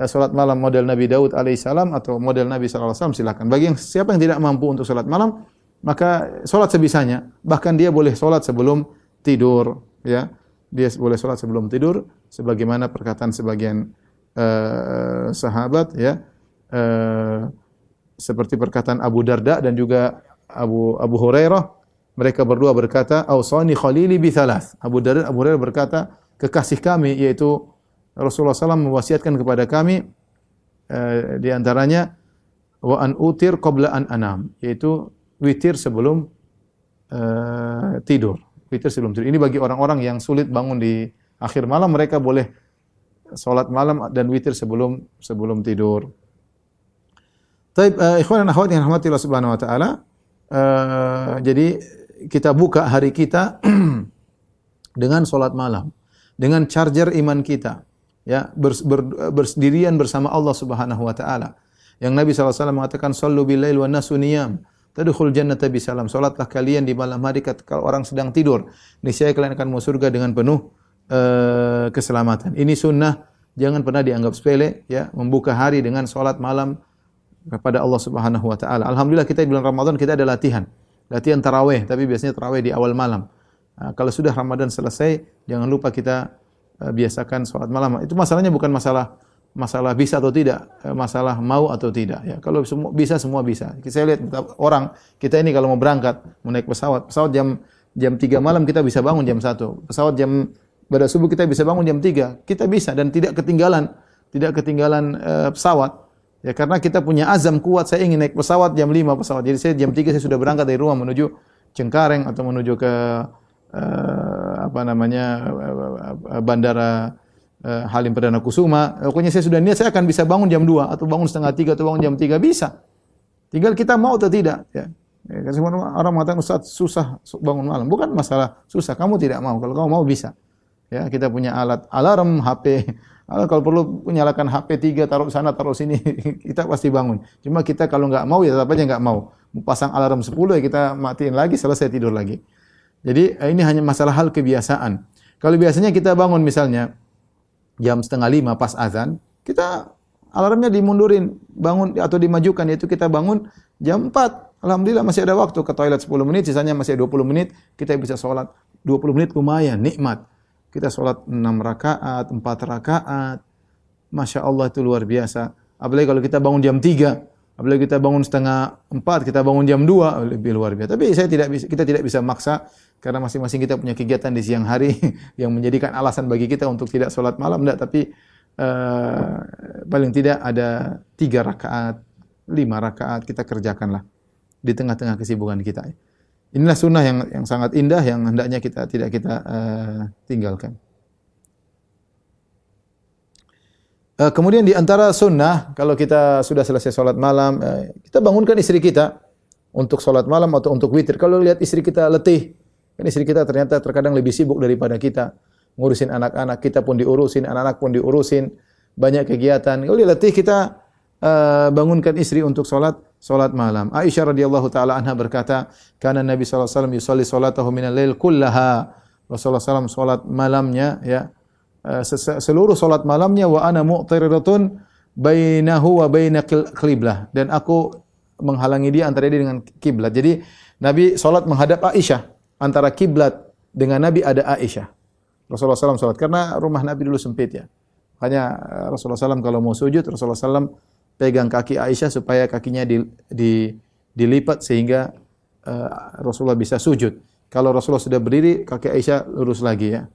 sholat malam model Nabi Daud alaihissalam atau model Nabi SAW, silakan. Bagi siapa yang tidak mampu untuk sholat malam, maka sholat sebisanya. Bahkan dia boleh sholat sebelum tidur, ya. Dia boleh sholat sebelum tidur, sebagaimana perkataan sebagian sahabat, ya. Seperti perkataan Abu Darda dan juga Abu Hurairah. Mereka berdua berkata, "Ausani khalili bi thalath." Abu Darda, Abu Hurairah berkata, kekasih kami, yaitu Rasulullah SAW, mewasiatkan kepada kami di antaranya wa an utir qabla an anam, yaitu witir sebelum tidur. Witir sebelum tidur. Ini bagi orang-orang yang sulit bangun di akhir malam, mereka boleh salat malam dan witir sebelum tidur. Taib, ikhwan dan akhwat yang rahmati Allah Subhanahu wa taala, jadi kita buka hari kita dengan salat malam, dengan charger iman kita, ya, bersendirian bersama Allah Subhanahu wa taala. Yang Nabi SAW mengatakan, "Shallu bil lail wan nasu niyam, tadkhul jannata bisalam." Salatlah kalian di malam hari kalau orang sedang tidur, niscaya kalian akan masuk surga dengan penuh keselamatan. Ini sunnah, jangan pernah dianggap sepele, ya, membuka hari dengan salat malam kepada Allah Subhanahu wa taala. Alhamdulillah kita di bulan Ramadan kita ada latihan tarawih, tapi biasanya tarawih di awal malam. Kalau sudah Ramadan selesai, jangan lupa kita biasakan salat malam. Itu masalahnya bukan masalah bisa atau tidak, masalah mau atau tidak ya. Kalau semua bisa, semua bisa. Saya lihat orang kita ini kalau mau berangkat, mau naik pesawat jam 3 malam kita bisa bangun jam 1. Pesawat pada subuh kita bisa bangun jam 3. Kita bisa dan tidak ketinggalan pesawat. Ya karena kita punya azam kuat, saya ingin naik pesawat jam 5 pesawat. Jadi saya jam 3 saya sudah berangkat dari rumah menuju Cengkareng atau menuju ke bandara Halim Perdana Kusuma. Pokoknya saya sudah niat saya akan bisa bangun jam 2 atau bangun setengah 3 atau bangun jam 3 bisa. Tinggal kita mau atau tidak ya. Kan semua orang mengatakan Ustaz susah bangun malam. Bukan masalah susah, kamu tidak mau. Kalau kamu mau bisa. Ya, kita punya alat alarm HP. Kalau perlu nyalakan HP 3 taruh sana taruh sini kita pasti bangun. Cuma kita kalau enggak mau ya tetap aja enggak mau. Pasang alarm 10 ya kita matiin lagi selesai tidur lagi. Jadi ini hanya masalah hal kebiasaan. Kalau biasanya kita bangun misalnya jam setengah 5 pas azan, kita alarmnya dimundurin, bangun atau dimajukan, yaitu kita bangun jam 4. Alhamdulillah masih ada waktu ke toilet 10 menit, sisanya masih 20 menit, kita bisa sholat 20 menit lumayan, nikmat. Kita sholat 6 rakaat, 4 rakaat. Masya Allah itu luar biasa. Apalagi kalau kita bangun jam 3, apalagi kita bangun setengah 4, kita bangun jam 2, lebih luar biasa. Tapi kita tidak bisa maksa, karena masing-masing kita punya kegiatan di siang hari yang menjadikan alasan bagi kita untuk tidak sholat malam. Tidak, tapi paling tidak ada 3 rakaat, 5 rakaat kita kerjakanlah di tengah-tengah kesibukan kita. Inilah sunnah yang sangat indah yang hendaknya kita tinggalkan. Kemudian di antara sunnah, kalau kita sudah selesai sholat malam, kita bangunkan istri kita untuk sholat malam atau untuk witir. Kalau lihat istri kita letih, kan istri kita ternyata terkadang lebih sibuk daripada kita. Ngurusin anak-anak, kita pun diurusin, anak-anak pun diurusin, banyak kegiatan. Kalau dia letih, kita bangunkan istri untuk sholat malam. Aisyah radhiyallahu taala anha berkata, "Kana Nabi sallallahu alaihi wasallam yusalli salatahu minal lail kullaha." Rasulullah SAW salat malamnya ya seluruh salat malamnya wa ana mu'taridatun bainahu wa baina qiblah, dan aku menghalangi dia antara dia dengan kiblat. Jadi Nabi salat menghadap Aisyah, antara kiblat dengan Nabi ada Aisyah. Rasulullah SAW salat karena rumah Nabi dulu sempit ya. Makanya Rasulullah SAW kalau mau sujud, Rasulullah SAW pegang kaki Aisyah supaya kakinya dilipat sehingga Rasulullah bisa sujud. Kalau Rasulullah sudah berdiri, kaki Aisyah lurus lagi ya.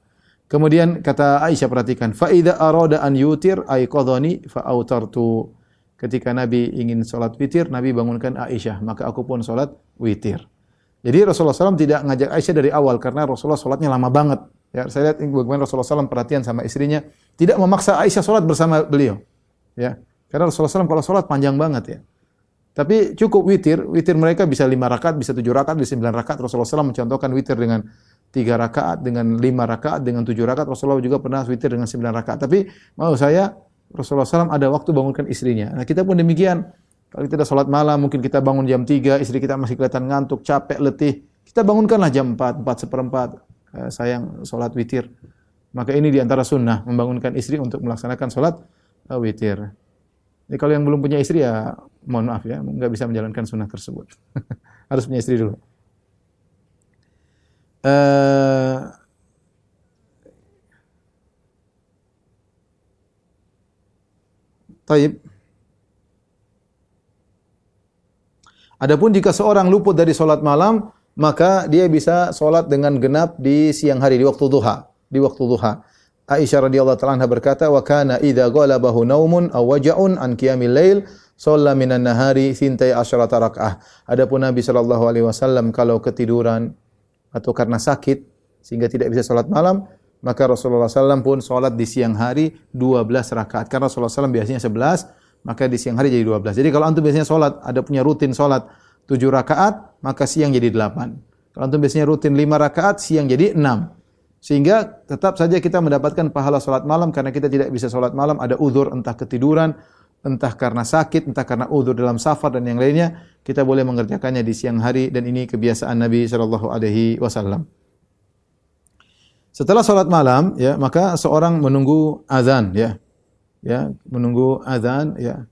Kemudian kata Aisyah, perhatikan, fa idza arada an yutir ayqadhani fa autartu. Ketika Nabi ingin salat witir, Nabi bangunkan Aisyah, maka aku pun salat witir. Jadi Rasulullah SAW tidak ngajak Aisyah dari awal karena Rasulullah salatnya lama banget. Ya, saya lihat bagaimana Rasulullah SAW perhatian sama istrinya, tidak memaksa Aisyah salat bersama beliau. Ya, karena Rasulullah SAW kalau salat panjang banget ya. Tapi cukup witir mereka bisa 5 rakaat, bisa 7 rakaat, bisa 9 rakaat. Rasulullah SAW mencontohkan witir dengan 3 rakaat, dengan 5 rakaat, dengan 7 rakaat. Rasulullah juga pernah witir dengan 9 rakaat. Tapi mau saya, Rasulullah SAW ada waktu bangunkan istrinya. Nah kita pun demikian. Kalau kita sholat malam, mungkin kita bangun jam 3, istri kita masih kelihatan ngantuk, capek, letih. Kita bangunkanlah jam 4, 4:4. Sayang, sholat witir. Maka ini diantara sunnah, membangunkan istri untuk melaksanakan sholat witir. Jadi kalau yang belum punya istri ya mohon maaf ya, nggak bisa menjalankan sunnah tersebut. Harus punya istri dulu. Taib. Adapun jika seorang luput dari sholat malam, maka dia bisa sholat dengan genap di siang hari, di waktu duha. Di waktu duha. Aisyah radhiyallahu ta'ala anha berkata, "Wa kana idza ghalabahu naumun aw waja'un an qiyamil lail, shalla minan nahari 12 raka'ah." Adapun Nabi sallallahu alaihi wasallam kalau ketiduran atau karena sakit sehingga tidak bisa salat malam, maka Rasulullah SAW pun salat di siang hari 12 rakaat. Karena Rasulullah SAW biasanya 11, maka di siang hari jadi 12. Jadi kalau antum biasanya salat, ada punya rutin salat 7 rakaat, maka siang jadi 8. Kalau antum biasanya rutin 5 rakaat, siang jadi 6. Sehingga tetap saja kita mendapatkan pahala salat malam karena kita tidak bisa salat malam, ada uzur entah ketiduran, entah karena sakit, entah karena uzur dalam safar dan yang lainnya, kita boleh mengerjakannya di siang hari dan ini kebiasaan Nabi sallallahu alaihi wasallam. Setelah salat malam ya, maka seorang menunggu azan ya. Ya, menunggu azan ya.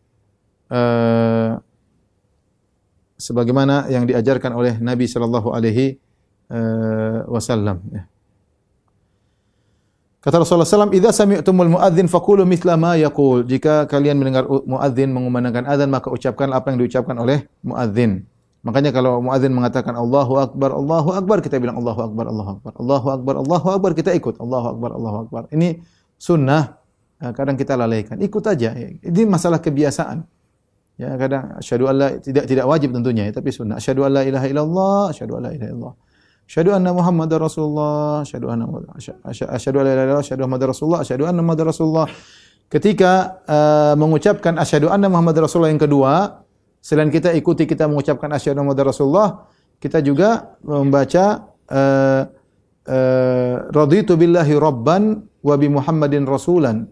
Sebagaimana yang diajarkan oleh Nabi sallallahu alaihi wasallam ya. Kata Rasulullah SAW, "Idza sami'tumul muadzin faqulu mithla ma yaqul." Jika kalian mendengar muadzin mengumandangkan azan, maka ucapkan apa yang diucapkan oleh muadzin. Makanya kalau muadzin mengatakan Allahu Akbar, kita bilang Allahu Akbar, Allahu Akbar. Allahu Akbar, Allahu Akbar, kita ikut. Allahu Akbar, Allahu Akbar. Ini sunnah. Kadang kita lalaikan. Ikut aja. Ini masalah kebiasaan. Ya, kadang asyhadu an la tidak wajib tentunya, tapi sunnah. Asyhadu an la ilaha illallah, asyhadu an la ilaha illallah. Asyhadu anna Muhammadar Rasulullah, asyhadu an la ilaha illallah, asyhadu Muhammadar Rasulullah, asyhadu anna Muhammadar Rasulullah. Ketika mengucapkan asyhadu anna Muhammadar Rasulullah yang kedua, selain kita ikuti kita mengucapkan asyhadu anna Muhammadar Rasulullah, kita juga membaca raditu billahi rabban wa bi Muhammadin rasulan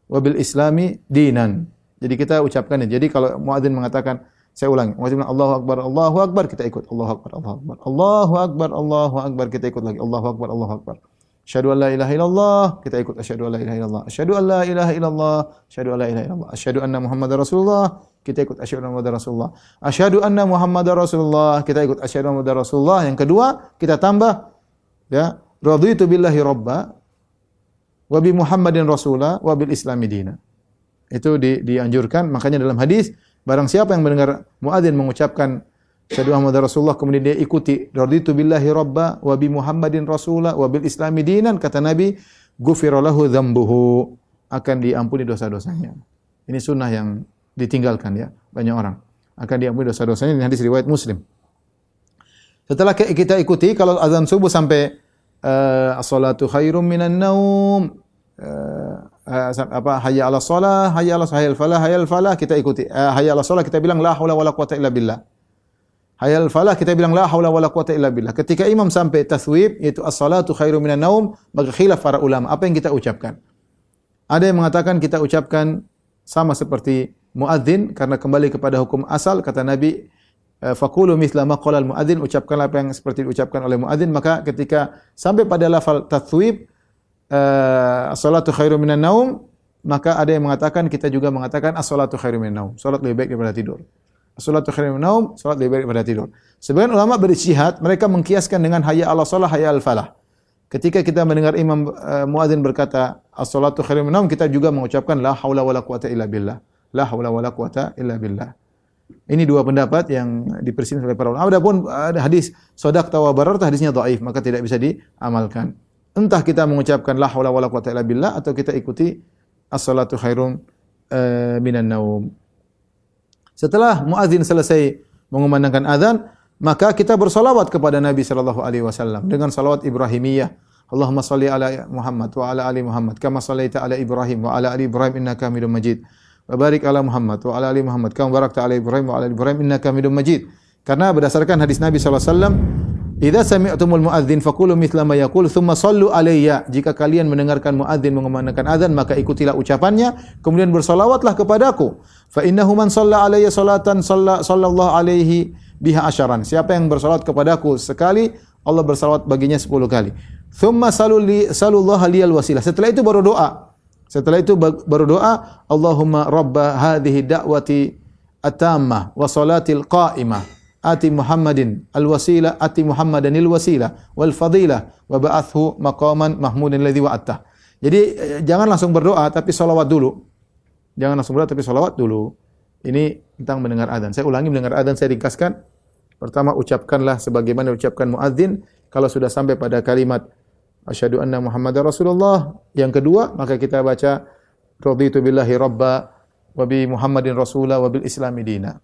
wa bil islami dinan. Jadi kita ucapkan ini. Jadi kalau muadzin mengatakan, saya ulangi, muadzin Allahu Akbar, kita ikut. Allahu Akbar, Allahu Akbar. Allahu Akbar, Allahu Akbar, kita ikut lagi. Allahu Akbar, Allahu Akbar. Asyhadu an la ilaha illallah, kita ikut. Asyhadu an la ilaha illallah. Asyhadu an la ilaha illallah, asyhadu an la ilaha illallah. Asyhadu anna Muhammadar Rasulullah, kita ikut. Asyhadu anna Muhammadar Rasulullah. Asyhadu anna Muhammadar Rasulullah, kita ikut. Asyhadu anna Muhammadar Rasulullah. Yang kedua, kita tambah ya, raditu billahi rabba wa bi Muhammadin rasula wa bil islami dina. Itu dianjurkan. Makanya dalam hadis, barang siapa yang mendengar muadzin mengucapkan asyhadu anna Muhammadar Rasulullah kemudian dia ikuti raditu billahi rabba wa bi Muhammadin rasula wa bil islami dinan, kata Nabi, ghufira lahu dzambuhu, akan diampuni dosa-dosanya. Ini sunnah yang ditinggalkan ya banyak orang. Akan diampuni dosa-dosanya, ini hadis riwayat Muslim. Setelah kita ikuti, kalau azan subuh sampai as-salatu khairum minan naum, hayya 'alas shalah, hayya 'alal falah, kita ikuti. Hayya 'alas shalah kita bilang la haula wala quwata illa billah. Hayya 'alal falah kita bilang la haula wala quwata illa billah. Ketika imam sampai taswib yaitu as-salatu khairum minan naum, maka khilaf para ulama apa yang kita ucapkan. Ada yang mengatakan kita ucapkan sama seperti muadzin karena kembali kepada hukum asal, kata Nabi, faqulu mithla ma qala al-muadzin, ucapkanlah apa yang seperti diucapkan oleh muadzin. Maka ketika sampai pada lafal taswib as-salatu khairum minan naum, maka ada yang mengatakan kita juga mengatakan as-salatu khairum minan naum, salat lebih baik daripada tidur. As-salatu khairum minan naum, salat lebih baik daripada tidur. Sebagian ulama berijtihad, mereka mengkiaskan dengan hayya 'alas shalah, hayya 'alal falah. Ketika kita mendengar imam muadzin berkata as-salatu khairum minan naum, kita juga mengucapkan la haula wala quwata illa billah. La haula wala quwata illa billah. Ini dua pendapat yang diperselisihkan oleh para ulama. Adapun ada hadis shadaqta wa bararta, hadisnya dhaif, maka tidak bisa diamalkan. Entah kita mengucapkan la haula wala quwata illa billah atau kita ikuti as-salatu khairum minan naum. Setelah muadzin selesai mengumandangkan azan, maka kita bersalawat kepada Nabi sallallahu alaihi wasallam dengan salawat Ibrahimiyah. Allahumma shalli ala Muhammad wa ala ali Muhammad kama shallaita ala Ibrahim wa ala ali Ibrahim innaka Hamidum Majid. Wa barik ala Muhammad wa ala ali Muhammad kama barakta ala Ibrahim wa ala ali Ibrahim innaka Hamidum Majid. Karena berdasarkan hadis Nabi sallallahu alaihi wasallam, idza sami'tumul muadzin faqulu mithla ma yaqul thumma shallu alayya. Jika kalian mendengarkan muadzin mengumandangkan azan, maka ikutilah ucapannya, kemudian bersalawatlah kepadaku. Fa innahu man shalla alayya salatan sallallahu alaihi biha asyaran. Siapa yang bersalawat kepadaku sekali, Allah bersalawat baginya 10 kali. Thumma sallallahu liyal wasilah. Setelah itu baru doa. Allahumma rabba hadhihi da'wati at-tammah wa salatil qa'imah. Ati Muhammadin al-wasilah, ati Muhammadanil wasilah wal fadilah wa ba'athu maqaman mahmudan alladhi wa'attah. Jadi jangan langsung berdoa tapi salawat dulu. Ini tentang mendengar azan. Saya ulangi, mendengar azan saya ringkaskan. Pertama, ucapkanlah sebagaimana ucapkan muadzin kalau sudah sampai pada kalimat asyhadu anna Muhammadar Rasulullah. Yang kedua, maka kita baca raditu billahi rabba wa bi Muhammadin rasula wa bil islami dina.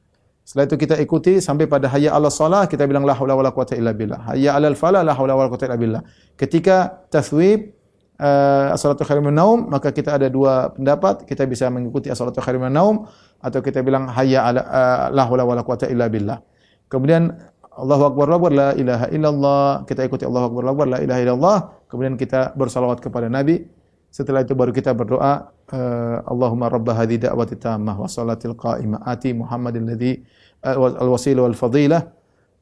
Setelah itu kita ikuti sampai pada hayya 'alas shalah, kita bilang la haula wala quwata illa billah. Hayya 'alal falah, la haula wala quwata illa billah. Ketika taswib as-salatu khairum minan naum, maka kita ada dua pendapat, kita bisa mengikuti as-salatu khairum minan naum atau kita bilang hayya 'ala la haula wala quwata illa billah. Kemudian Allahu akbar la ilaha illallah, kita ikuti Allahu akbar la ilaha illallah, kemudian kita bersalawat kepada Nabi. Setelah itu baru kita berdoa, Allahumma rabba hadhihi da'wati tammah wa salatil qa'imah ati Muhammadin al-wasilah wal fadilah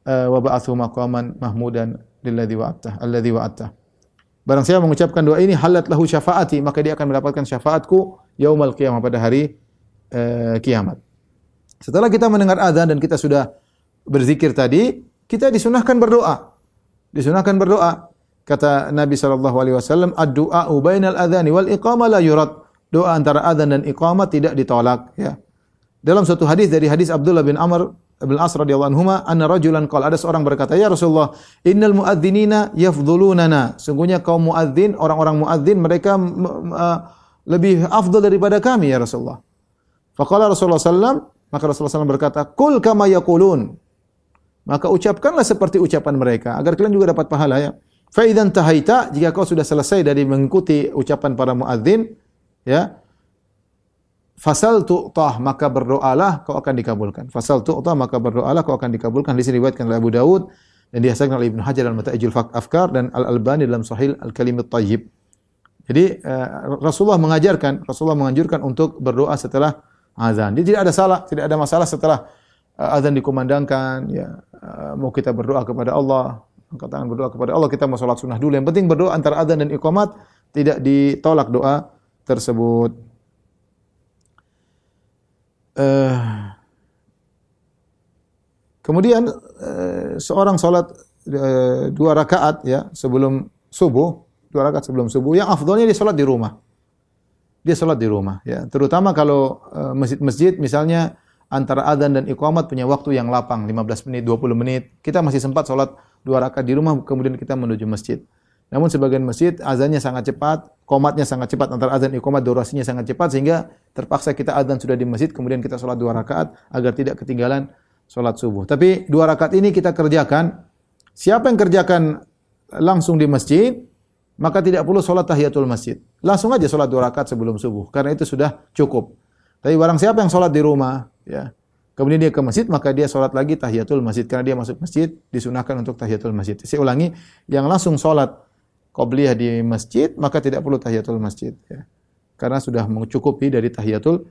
wa ba'athu maqaman mahmudan alladhi wa'attah. Barang siapa mengucapkan doa ini, halat lahu syafaati, maka dia akan mendapatkan syafaatku yaumul qiyamah, pada hari kiamat. Setelah kita mendengar azan dan kita sudah berzikir tadi, kita disunahkan berdoa. Kata Nabi sallallahu alaihi wasallam, "Ad-du'a'u bainal adzani wal iqamah la yurad." Doa antara adzan dan iqamah tidak ditolak, ya. Dalam suatu hadis dari hadis Abdullah bin Amr bin As radhiyallahu anhuma, anna rajulan qala, ada seorang berkata, "Ya Rasulullah, innal muadzdzinina yafdhulunana." Sungguhnya kaum muadzin, orang-orang muadzin mereka lebih afdal daripada kami ya Rasulullah. Faqala Rasulullah sallallahu, maka Rasulullah sallallahu berkata, "Qul kama yaqulun." Maka ucapkanlah seperti ucapan mereka agar kalian juga dapat pahala, ya. Fa idzan tahaita, jika kau sudah selesai dari mengikuti ucapan para muadzin, ya, fasal tu'tah, maka berdoalah kau akan dikabulkan. Fasal tu'tah, maka berdoalah kau akan dikabulkan. Di sini diriwayatkan oleh Abu Daud dan dihasankan oleh Ibnu Hajar dalam Mata'ijul Afkar dan Al-Albani dalam Sahih Al-Kalimut Thayyib. Jadi Rasulullah menganjurkan untuk berdoa setelah azan. Jadi tidak ada salah, tidak ada masalah setelah azan dikumandangkan, ya, mau kita berdoa kepada Allah, angkat tangan berdoa kepada Allah, kita mau salat sunnah dulu. Yang penting berdoa antara azan dan iqamat, tidak ditolak doa tersebut. Kemudian seorang salat 2 rakaat, ya, sebelum subuh, 2 rakaat sebelum subuh, yang afdalnya dia salat di rumah. Dia salat di rumah, ya. Terutama kalau masjid-masjid misalnya antara adzan dan iqamat punya waktu yang lapang, 15 menit, 20 menit. Kita masih sempat salat 2 rakaat di rumah, kemudian kita menuju masjid. Namun sebagian masjid azannya sangat cepat, qomatnya sangat cepat, antara azan iqamat durasinya sangat cepat, sehingga terpaksa kita azan sudah di masjid, kemudian kita salat 2 rakaat agar tidak ketinggalan salat subuh. Tapi 2 rakaat ini kita kerjakan. Siapa yang kerjakan langsung di masjid, maka tidak perlu salat tahiyatul masjid. Langsung aja salat 2 rakaat sebelum subuh, karena itu sudah cukup. Tapi barang siapa yang salat di rumah, ya, kemudian dia ke masjid, maka dia salat lagi tahiyatul masjid, karena dia masuk masjid disunahkan untuk tahiyatul masjid. Saya ulangi, yang langsung salat qabliyah di masjid, maka tidak perlu tahiyatul masjid, ya. Karena sudah mencukupi dari tahiyatul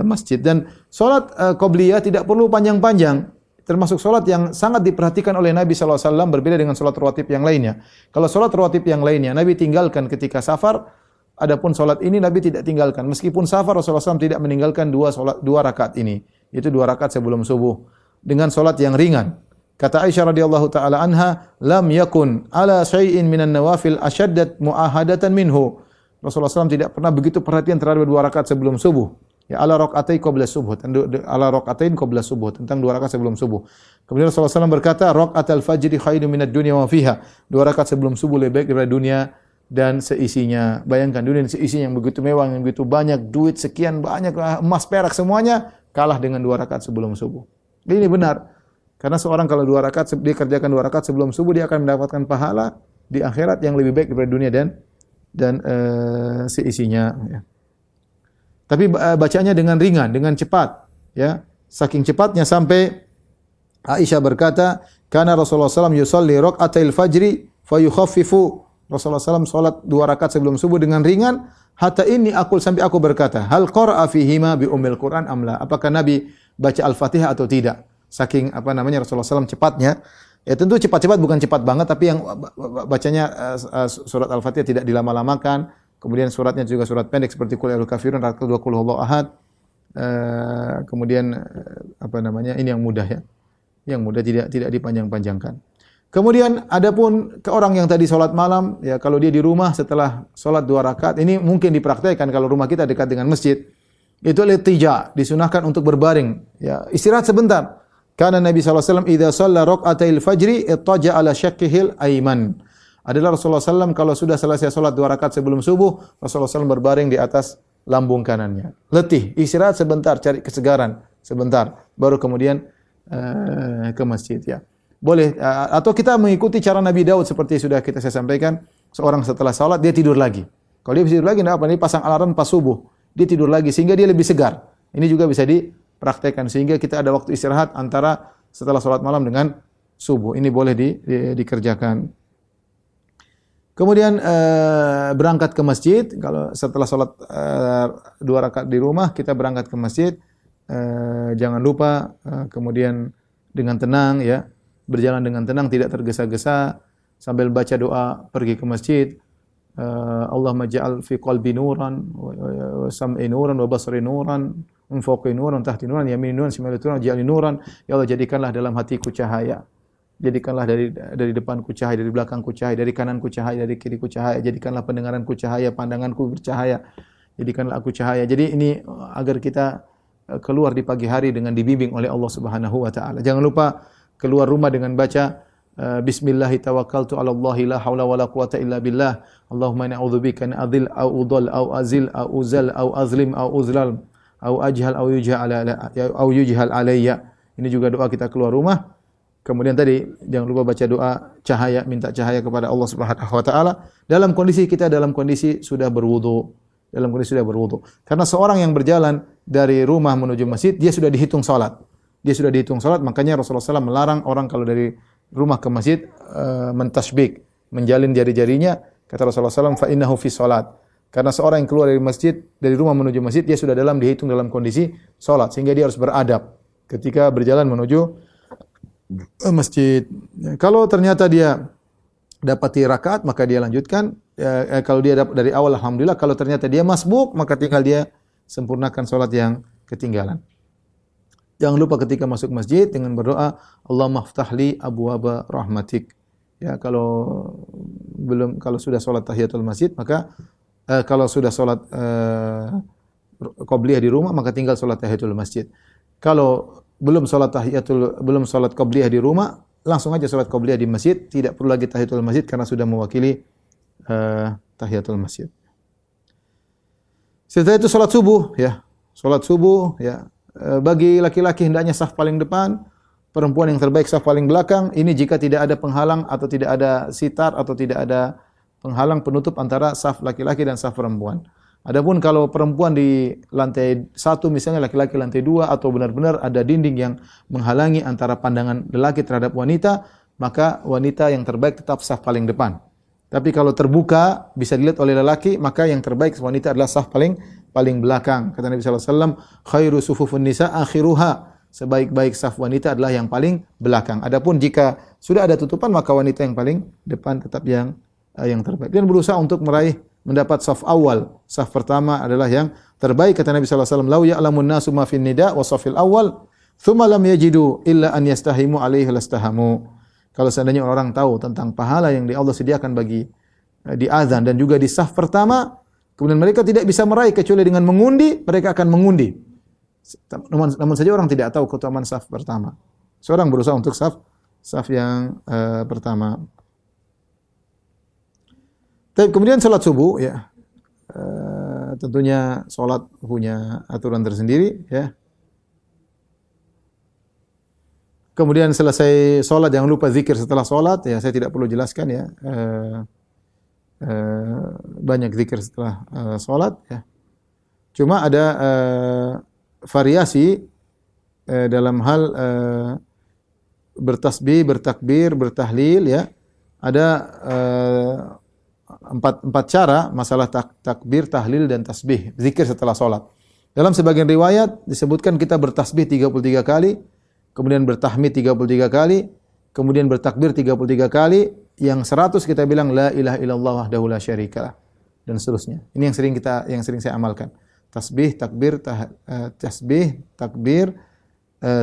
masjid. Dan salat qabliyah tidak perlu panjang-panjang. Termasuk salat yang sangat diperhatikan oleh Nabi sallallahu alaihi wasallam, berbeda dengan salat rawatib yang lainnya. Kalau salat rawatib yang lainnya Nabi tinggalkan ketika safar, adapun salat ini Nabi tidak tinggalkan. Meskipun safar, Rasulullah SAW tidak meninggalkan 2 rakaat ini. Itu 2 rakaat sebelum subuh dengan salat yang ringan. Kata Aisyah radhiyallahu taala anha, "Lam yakun ala syai'in minan nawafil ashaddat muahadatan minhu." Rasulullah SAW tidak pernah begitu perhatian terhadap 2 rakaat sebelum subuh. Ya, ala raqatain qabla subuh, ala raqatain qabla subuh, tentang 2 rakaat sebelum subuh. Kemudian Rasulullah SAW berkata, "Raqatul fajri khairun minad dunya wa fiha." 2 rakaat sebelum subuh lebih baik daripada dunia dan seisinya. Bayangkan dunia dan seisinya yang begitu mewah, yang begitu banyak, duit sekian banyak, emas perak semuanya kalah dengan 2 rakaat sebelum subuh. Ini benar. Karena seorang kalau 2 rakaat dia kerjakan 2 rakaat sebelum subuh, dia akan mendapatkan pahala di akhirat yang lebih baik daripada dunia dan seisinya, ya. Tapi bacanya dengan ringan, dengan cepat, ya. Saking cepatnya sampai Aisyah berkata, "Kana Rasulullah SAW yusalli raq'atil fajri fayukhaffifu." Rasulullah SAW salat 2 rakaat sebelum subuh dengan ringan, hatta ini aku sampai aku berkata, "Hal qara'a fihima bi ummil Qur'an amla?" Apakah Nabi baca Al-Fatihah atau tidak? Saking Rasulullah SAW cepatnya. Ya tentu cepat-cepat, bukan cepat banget, tapi yang bacanya surat Al-Fatihah tidak dilama-lamakan. Kemudian suratnya juga surat pendek seperti Qul ya ayyuhal kafirun, rakaat kedua Qul huwallahu ahad. Kemudian ini yang mudah, ya. Yang mudah, tidak dipanjang-panjangkan. Kemudian adapun ke orang yang tadi salat malam, ya, kalau dia di rumah setelah salat 2 rakaat, ini mungkin dipraktikkan kalau rumah kita dekat dengan masjid. Itu al-ittija, disunahkan untuk berbaring, ya, istirahat sebentar. Karena Nabi sallallahu alaihi wasallam idza shalla raq'atil fajri ittaja ala syaqqihil aiman. Adalah Rasulullah SAW kalau sudah selesai salat 2 rakaat sebelum subuh, Rasulullah SAW berbaring di atas lambung kanannya. Letih, istirahat sebentar, cari kesegaran sebentar, baru kemudian ke masjid, ya. Boleh, atau kita mengikuti cara Nabi Daud seperti sudah saya sampaikan, seorang setelah salat dia tidur lagi. Kalau dia tidur lagi, dia pasang alarm pas subuh, dia tidur lagi sehingga dia lebih segar. Ini juga bisa dipraktekkan sehingga kita ada waktu istirahat antara setelah salat malam dengan subuh. Ini boleh dikerjakan. Kemudian berangkat ke masjid. Kalau setelah salat 2 rakaat di rumah, kita berangkat ke masjid. Jangan lupa kemudian dengan tenang, ya, berjalan dengan tenang, tidak tergesa-gesa, sambil baca doa pergi ke masjid. Allahumma ja'al fi qalbi nuran wa sam'i nuran wa basri nuran wa fawqi nuran tahti nuran yamini nuran shimali nuran ja'alni nuran. Ya Allah, jadikanlah dalam hatiku cahaya, Jadikanlah dari depanku cahaya, dari belakangku cahaya, dari kananku cahaya, dari kiriku cahaya. Jadikanlah pendengaranku cahaya, pandanganku bercahaya. Jadikanlah aku cahaya. Jadi ini agar kita keluar di pagi hari dengan dibimbing oleh Allah Subhanahu wa taala. Jangan lupa keluar rumah dengan baca bismillahi tawakkaltu 'ala Allah la haula wala quwata illa billah. Allahumma inni a'udzubika an adhil au udhal au azil au uzal au azlim au uzlal au ajhal au yujhal alayya. Ini juga doa kita keluar rumah. Kemudian tadi jangan lupa baca doa cahaya, minta cahaya kepada Allah Subhanahu wa taala dalam kondisi sudah berwudu. Dalam kondisi sudah berwudu. Karena seorang yang berjalan dari rumah menuju masjid, dia sudah dihitung salat. Dia sudah dihitung salat, makanya Rasulullah SAW melarang orang kalau dari rumah ke masjid mentasbik, menjalin jari-jarinya. Kata Rasulullah SAW, fa innahu fi salat. Karena seorang yang keluar dari masjid, dari rumah menuju masjid, dia sudah dihitung dalam kondisi salat, sehingga dia harus beradab ketika berjalan menuju masjid. Kalau ternyata dia dapati rakaat, maka dia lanjutkan. Kalau dia dapat dari awal, alhamdulillah. Kalau ternyata dia masbuk, maka tinggal dia sempurnakan salat yang ketinggalan. Jangan lupa ketika masuk masjid dengan berdoa, Allahumma ftahli abwaaba rahmatik. Ya, kalau sudah salat tahiyatul masjid, maka kalau sudah salat qabliyah di rumah, maka tinggal salat tahiyatul masjid. Kalau belum salat qabliyah di rumah, langsung aja salat qabliyah di masjid, tidak perlu lagi tahiyatul masjid karena sudah mewakili tahiyatul masjid. Setelah itu salat subuh, ya. Salat subuh, ya. Bagi laki-laki hendaknya saf paling depan, perempuan yang terbaik saf paling belakang. Ini jika tidak ada penghalang atau tidak ada sitar atau tidak ada penghalang penutup antara saf laki-laki dan saf perempuan. Adapun kalau perempuan di lantai 1 misalnya, laki-laki lantai 2 atau benar-benar ada dinding yang menghalangi antara pandangan lelaki terhadap wanita, maka wanita yang terbaik tetap saf paling depan. Tapi kalau terbuka bisa dilihat oleh lelaki, maka yang terbaik wanita adalah saf paling belakang. Kata Nabi sallallahu alaihi wasallam, khairu sufufun nisa akhiruha. Sebaik-baik saf wanita adalah yang paling belakang. Adapun jika sudah ada tutupan, maka wanita yang paling depan tetap yang terbaik. Dan berusaha untuk mendapat saf awal. Saf pertama adalah yang terbaik. Kata Nabi sallallahu alaihi wasallam, "Lau ya'lamun nasu ma fin nida wa safil awal, thumma lam yajidu illa an yastahimu alaihi lastahamu." Kalau seandainya orang tahu tentang pahala yang Allah sediakan bagi di azan dan juga di saf pertama, kemudian mereka tidak bisa meraih kecuali dengan mengundi, mereka akan mengundi. Namun saja orang tidak tahu keutamaan saf pertama. Seorang berusaha untuk saf yang pertama. Tapi kemudian salat subuh, ya, tentunya salat punya aturan tersendiri, ya. Kemudian selesai salat jangan lupa zikir setelah salat, ya, saya tidak perlu jelaskan, ya. Banyak zikir setelah salat, ya. Cuma ada variasi dalam hal bertasbih, bertakbir, bertahlil, ya. Ada empat cara masalah takbir, tahlil dan tasbih, zikir setelah salat. Dalam sebagian riwayat disebutkan kita bertasbih 33 kali, kemudian bertahmid 33 kali, kemudian bertakbir 33 kali, yang 100 kita bilang la ilaha illallah wahdahu la syarikalah, dan seterusnya. Ini yang sering saya amalkan. Tasbih, takbir,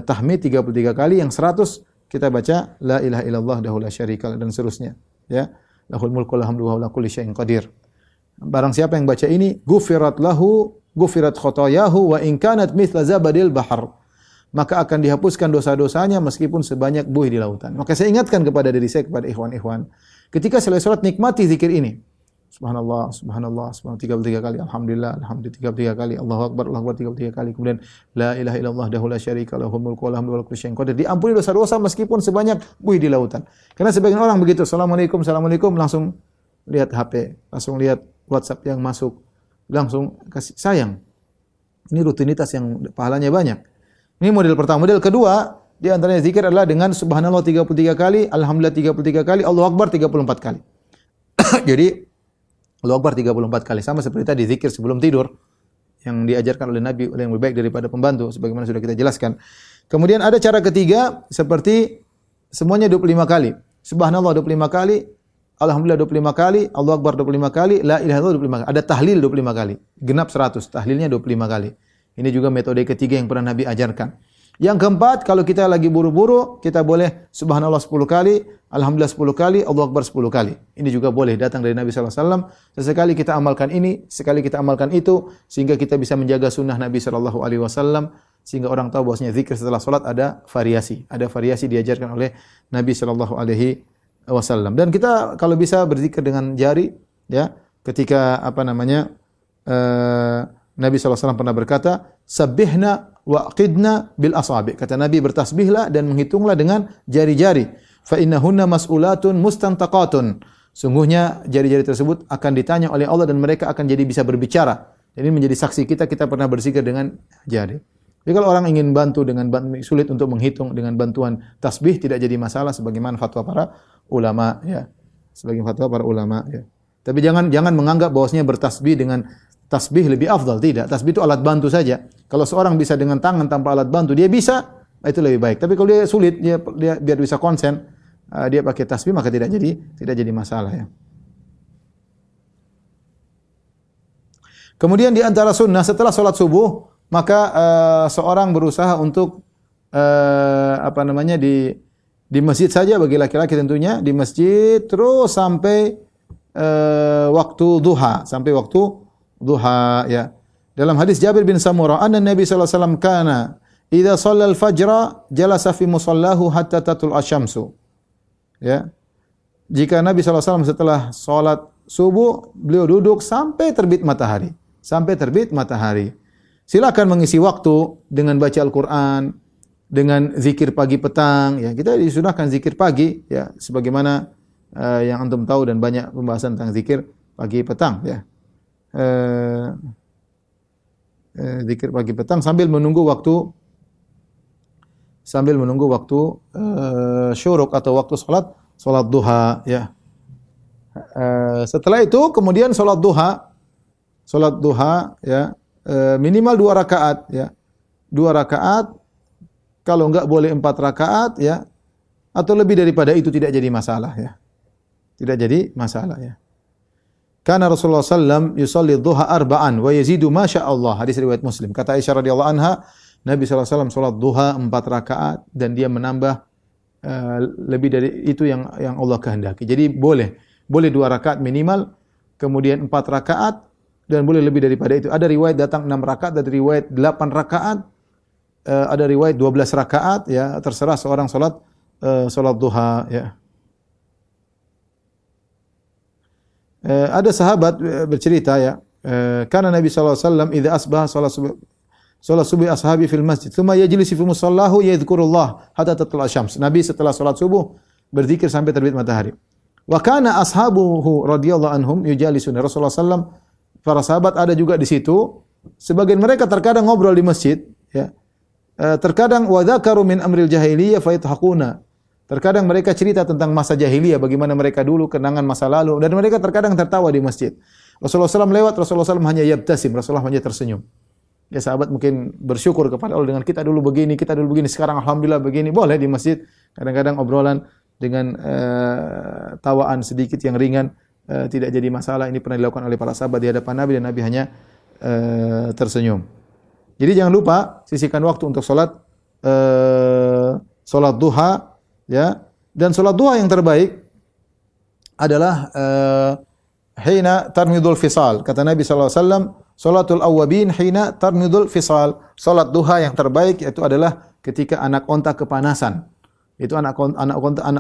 tahmid 33 kali, yang 100 kita baca la ilaha illallah wahdahu la syarikalah, dan seterusnya, ya. Lahul mulku wal hamdu wa huwa ala kulli syai'in qadir. Barang siapa yang baca ini, gufirat khotayahu wa in kanat mithla zabadil bahr. Maka akan dihapuskan dosa-dosanya meskipun sebanyak buih di lautan. Maka saya ingatkan kepada diri saya, kepada ikhwan-ikhwan, ketika selesai salat nikmati zikir ini. Subhanallah, subhanallah, subhanallah 33 kali, alhamdulillah, alhamdulillah 33 kali, Allahu akbar 33 kali. Kemudian la ilaha illallah wahdahu la syarika lahu mulku wa hamdu wa kulli syai'in qadir. Diampuni dosa-dosa meskipun sebanyak buih di lautan. Karena sebagian orang begitu, assalamualaikum, assalamualaikum, langsung lihat HP, langsung lihat WhatsApp yang masuk, langsung kasih sayang. Ini rutinitas yang pahalanya banyak. Ini model pertama. Model kedua, di antaranya zikir adalah dengan subhanallah 33 kali, alhamdulillah 33 kali, Allahu akbar 34 kali. Jadi Allahu akbar 34 kali, sama seperti tadi zikir sebelum tidur yang diajarkan oleh Nabi, yang lebih baik daripada pembantu sebagaimana sudah kita jelaskan. Kemudian ada cara ketiga seperti semuanya 25 kali. Subhanallah 25 kali, alhamdulillah 25 kali, Allahu akbar 25 kali, la ilaha illallah 25 kali. Ada tahlil 25 kali. Genap 100, tahlilnya 25 kali. Ini juga metode ketiga yang pernah Nabi ajarkan. Yang keempat, kalau kita lagi buru-buru, kita boleh subhanallah 10 kali, alhamdulillah 10 kali, Allahu akbar 10 kali. Ini juga boleh datang dari Nabi sallallahu alaihi wasallam. Sesekali kita amalkan ini, sekali kita amalkan itu, sehingga kita bisa menjaga sunnah Nabi sallallahu alaihi wasallam, sehingga orang tahu bahwasanya zikir setelah salat ada variasi. Ada variasi diajarkan oleh Nabi sallallahu alaihi wasallam. Dan kita kalau bisa berzikir dengan jari, ya, ketika Nabi SAW pernah berkata, sabbihna wa aqidna bil asabi. Kata Nabi, bertasbihlah dan menghitunglah dengan jari-jari. Fa innahunna mas'ulatun mustantaqatun. Sungguhnya jari-jari tersebut akan ditanya oleh Allah dan mereka akan jadi bisa berbicara. Jadi menjadi saksi kita pernah berzikir dengan jari. Jadi kalau orang ingin bantu sulit untuk menghitung dengan bantuan tasbih tidak jadi masalah sebagaimana fatwa para ulama, ya. Sebagai fatwa para ulama, ya. Tapi jangan menganggap bahwasanya bertasbih dengan tasbih lebih afdal. Tidak, tasbih itu alat bantu saja. Kalau seorang bisa dengan tangan tanpa alat bantu, dia bisa, itu lebih baik. Tapi kalau dia sulit, dia biar bisa konsen, dia pakai tasbih maka tidak jadi masalah, ya. Kemudian di antara sunnah setelah salat subuh, maka seorang berusaha untuk di masjid saja bagi laki-laki tentunya, di masjid terus sampai waktu duha, ya. Dalam hadis Jabir bin Samurah, anna Nabi sallallahu alaihi wasallam kana idza shalla al-fajra jalasa fi musallahu hatta tatul asy-syamsu. Ya. Jika Nabi sallallahu alaihi wasallam setelah salat subuh, beliau duduk sampai terbit matahari. Silakan mengisi waktu dengan baca Al-Qur'an, dengan zikir pagi petang, ya. Kita disunahkan zikir pagi, ya, sebagaimana yang antum tahu dan banyak pembahasan tentang zikir pagi petang, ya. Zikir pagi petang sambil menunggu waktu syuruk atau waktu salat duha, ya. Setelah itu kemudian salat duha, ya, minimal 2 rakaat, ya. 2 rakaat, kalau enggak boleh 4 rakaat, ya. Atau lebih daripada itu tidak jadi masalah, ya. Tidak jadi masalah, ya. Karena Rasulullah sallam yusalli dhuha arba'an wa yazidu ma syaa Allah. Hadis riwayat Muslim. Kata Aisyah radhiyallahu anha, Nabi sallallahu alaihi wasallam salat duha 4 rakaat dan dia menambah lebih dari itu yang Allah kehendaki. Jadi boleh 2 rakaat minimal, kemudian 4 rakaat dan boleh lebih daripada itu. Ada riwayat datang 6 rakaat, ada riwayat 8 rakaat, ada riwayat 12 rakaat, ya, terserah seorang salat duha, ya. Ada sahabat bercerita, ya, karena Nabi sallallahu alaihi wasallam idza asbaha salat subuh ashabi fil masjid thumma yajlisu fi musallahu yadhkurullah hatta tatlu'a syams. Nabi setelah salat subuh berzikir sampai terbit matahari. Wa kana ashabuhu radhiyallahu anhum yujalisuna. Rasulullah sallam, para sahabat ada juga di situ. Sebagian mereka terkadang ngobrol di masjid, ya. Terkadang wa dzakaru min amril jahiliyah fa yathaquna. Terkadang mereka cerita tentang masa jahiliyah, bagaimana mereka dulu, kenangan masa lalu, dan mereka terkadang tertawa di masjid. Rasulullah SAW lewat, Rasulullah SAW hanya yabtasim, Rasulullah hanya tersenyum. Ya, sahabat mungkin bersyukur kepada Allah dengan kita dulu begini, sekarang alhamdulillah begini. Boleh di masjid, kadang-kadang obrolan dengan tawaan sedikit yang ringan, tidak jadi masalah. Ini pernah dilakukan oleh para sahabat di hadapan Nabi dan Nabi hanya tersenyum. Jadi jangan lupa sisihkan waktu untuk salat duha, ya. Dan salat duha yang terbaik adalah hina tarmidul fisal. Kata Nabi sallallahu alaihi wasallam, salatul awwabin hina tarmidul fisal. Salat duha yang terbaik itu adalah ketika anak onta kepanasan. Itu anak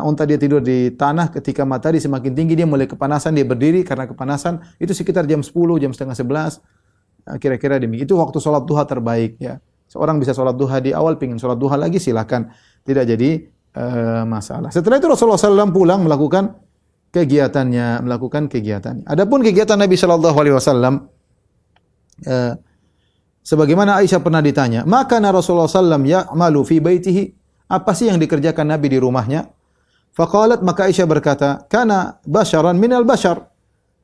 onta dia tidur di tanah, ketika matahari semakin tinggi dia mulai kepanasan, dia berdiri karena kepanasan. Itu sekitar jam 10, jam setengah 11. Kira-kira demikian. Itu waktu salat duha terbaik, ya. Seorang bisa salat duha di awal, pingin salat duha lagi silakan. Tidak jadi masalah. Setelah itu Rasulullah SAW pulang melakukan kegiatannya. Adapun kegiatan Nabi Shallallahu Alaihi Wasallam, sebagaimana Aisyah pernah ditanya, maka Rasulullah SAW ya'malu fi baitihi, apa sih yang dikerjakan Nabi di rumahnya? Faqalat, maka Aisyah berkata, kana basyaran minal basyar.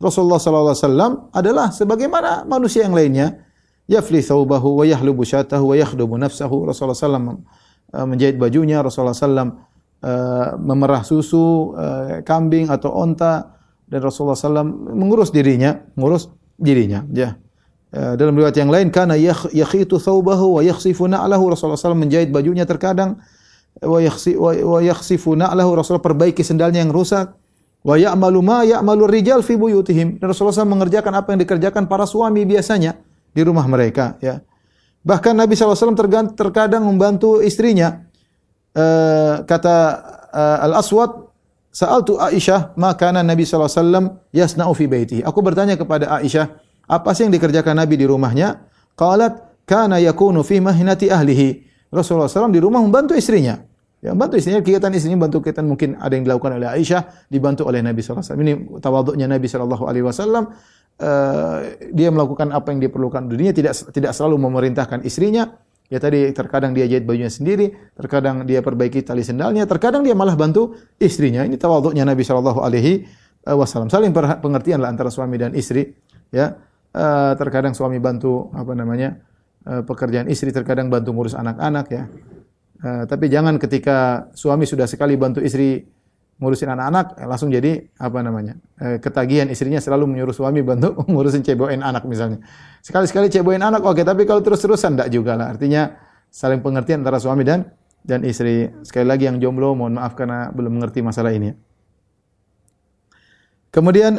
Rasulullah Sallallahu Alaihi Wasallam adalah sebagaimana manusia yang lainnya. Yafli thawbahu wa yahlubu syatahu wa yakhdubu nafsahu. Rasulullah SAW menjahit bajunya, Rasulullah SAW memerah susu kambing atau onta, dan Rasulullah SAW mengurus dirinya, ya. Dalam riwayat yang lain, kana yakhitu thawbahu wa yakhsifu na'lahu. Rasulullah SAW menjahit bajunya terkadang, wa yakhsifu na'lahu. Rasulullah perbaiki sendalnya yang rusak. Wa ya'malu ma ya'malu rijal fi buyutihim. Dan Rasulullah SAW mengerjakan apa yang dikerjakan para suami biasanya di rumah mereka. Ya. Bahkan Nabi SAW terkadang membantu istrinya. Kata Al-Aswad, sa'altu Aisyah ma kana Nabi SAW yasna'u fi baitihi. Aku bertanya kepada Aisyah, apa sih yang dikerjakan Nabi di rumahnya? Qalat kana yakunu fi mahnati ahlihi. Rasulullah SAW di rumah membantu istrinya. Ya, membantu istrinya, kegiatan istrinya, bantu kegiatan mungkin ada yang dilakukan oleh Aisyah, dibantu oleh Nabi SAW. Ini tawaduknya Nabi SAW. Dia melakukan apa yang diperlukan dunia, tidak selalu memerintahkan istrinya. Ya tadi terkadang dia jahit bajunya sendiri, terkadang dia perbaiki tali sendalnya, terkadang dia malah bantu istrinya. Ini tawaduknya Nabi SAW. Saling pengertian lah antara suami dan istri. Ya. Terkadang suami bantu pekerjaan istri, terkadang bantu ngurus anak-anak ya. Tapi jangan ketika suami sudah sekali bantu istri ngurusin anak-anak langsung jadi ketagihan istrinya selalu menyuruh suami bantu ngurusin cebokin anak misalnya. Sekali-sekali cebokin anak oke, tapi kalau terus-terusan enggak juga lah. Artinya saling pengertian antara suami dan istri. Sekali lagi yang jomblo mohon maaf karena belum mengerti masalah ini. Kemudian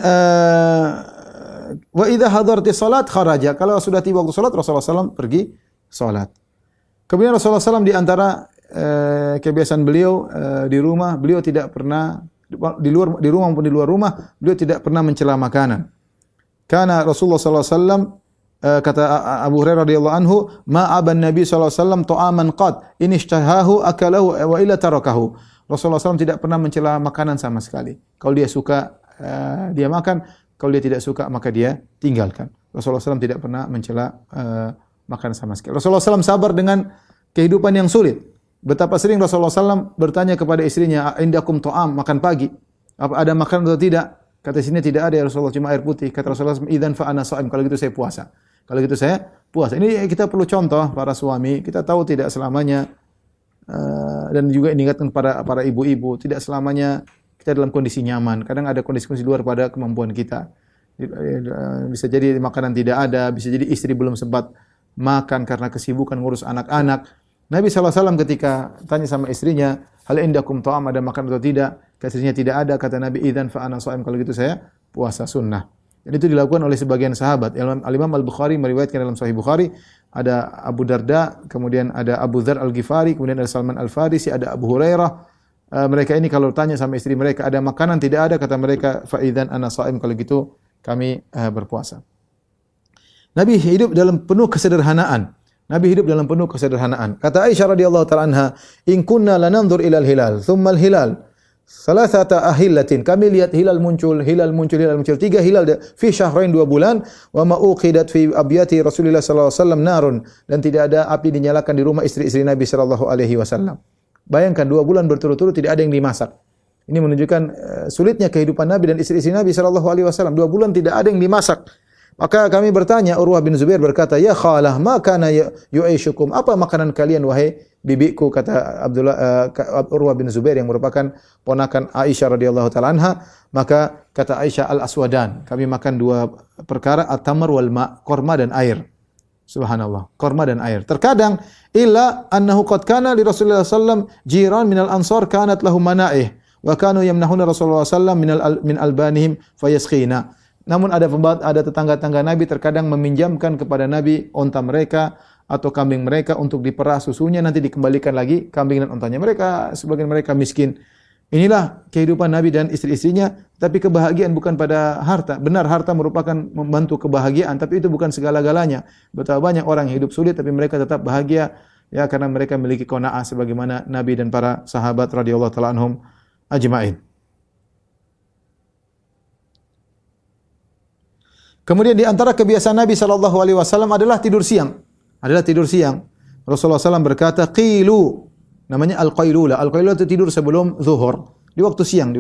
wa idza hadarti salat kharaja. Kalau sudah tiba waktu salat Rasulullah SAW pergi salat. Kemudian Rasulullah SAW di antara kebiasaan beliau di rumah, beliau tidak pernah di rumah maupun di luar rumah, beliau tidak pernah mencela makanan. Karena Rasulullah SAW kata Abu Hurairah radhiyallahu anhu, ma'aban Nabi SAW ta'aman qad in ishtahahu akalahu wa illa tarakahu. Rasulullah SAW tidak pernah mencela makanan sama sekali. Kalau dia suka dia makan, kalau dia tidak suka maka dia tinggalkan. Rasulullah SAW tidak pernah mencela makanan sama sekali. Rasulullah SAW sabar dengan kehidupan yang sulit. Betapa sering Rasulullah SAW bertanya kepada istrinya, indakum ta'am, makan pagi. Apa ada makanan atau tidak? Kata istrinya tidak ada ya Rasulullah, cuma air putih. Kata Rasulullah SAW, idzan fa ana sha'im, kalau gitu saya puasa. Kalau gitu saya puasa. Ini kita perlu contoh para suami. Kita tahu tidak selamanya dan juga ingatkan para ibu-ibu, tidak selamanya kita dalam kondisi nyaman. Kadang ada kondisi-kondisi luar pada kemampuan kita. Bisa jadi makanan tidak ada, bisa jadi istri belum sempat makan karena kesibukan ngurus anak-anak. Nabi SAW ketika tanya sama istrinya, hal indakum ta'am, ada makan atau tidak? Kata istrinya tidak ada. Kata Nabi, idzan fa ana sha'im, kalau gitu saya puasa sunnah. Dan itu dilakukan oleh sebagian sahabat. Al-Imam Al-Bukhari meriwayatkan dalam Sahih Bukhari, ada Abu Darda, kemudian ada Abu Dzar Al-Ghifari, kemudian ada Salman Al-Farisi, ada Abu Hurairah. Mereka ini kalau tanya sama istri mereka, ada makanan tidak ada? Kata mereka, fa idzan ana sha'im, kalau gitu kami berpuasa. Nabi hidup dalam penuh kesederhanaan. Kata Aisyah radhiyallahu ta'ala anha, "In kunna lananzur ila al-hilal, thumma al-hilal, salasata ahillatin." Kami lihat hilal muncul. 3 hilal fi syahrain 2 bulan, wa ma uqidat fi abyati Rasulillah sallallahu alaihi wasallam narun, dan tidak ada api dinyalakan di rumah istri-istri Nabi sallallahu alaihi wasallam. Bayangkan 2 bulan berturut-turut tidak ada yang dimasak. Ini menunjukkan sulitnya kehidupan Nabi dan istri-istri Nabi sallallahu alaihi wasallam. 2 bulan tidak ada yang dimasak. Maka kami bertanya, Urwah bin Zubair berkata, "Ya khalah, ma kana yu'aishukum?" Apa makanan kalian wahai bibiku? Kata Urwah bin Zubair yang merupakan ponakan Aisyah radhiyallahu taala anha. Maka kata Aisyah, al-aswadan. Kami makan 2 perkara, at-tamr wal ma', korma dan air. Subhanallah, korma dan air. Terkadang illa annahu qad kana li Rasulillah sallallahu jiran minal ansar kanat lahum mana'ih wa kanu yamnahuna Rasulullah sallallahu min albanihim fayasqina. Namun ada tetangga-tetangga Nabi terkadang meminjamkan kepada Nabi onta mereka atau kambing mereka untuk diperah susunya, nanti dikembalikan lagi kambing dan ontanya. Sebagian mereka miskin. Inilah kehidupan Nabi dan istri-istrinya, tapi kebahagiaan bukan pada harta. Benar harta merupakan membantu kebahagiaan, tapi itu bukan segala-galanya. Betapa banyak orang yang hidup sulit tapi mereka tetap bahagia ya karena mereka memiliki qanaah sebagaimana Nabi dan para sahabat radhiyallahu taala anhum ajma'in. Kemudian di antara kebiasaan Nabi sallallahu alaihi wasallam adalah tidur siang. Rasulullah SAW berkata, "Qilu." Namanya al-qailulah. Al-qailulah itu tidur sebelum zuhur, di waktu siang.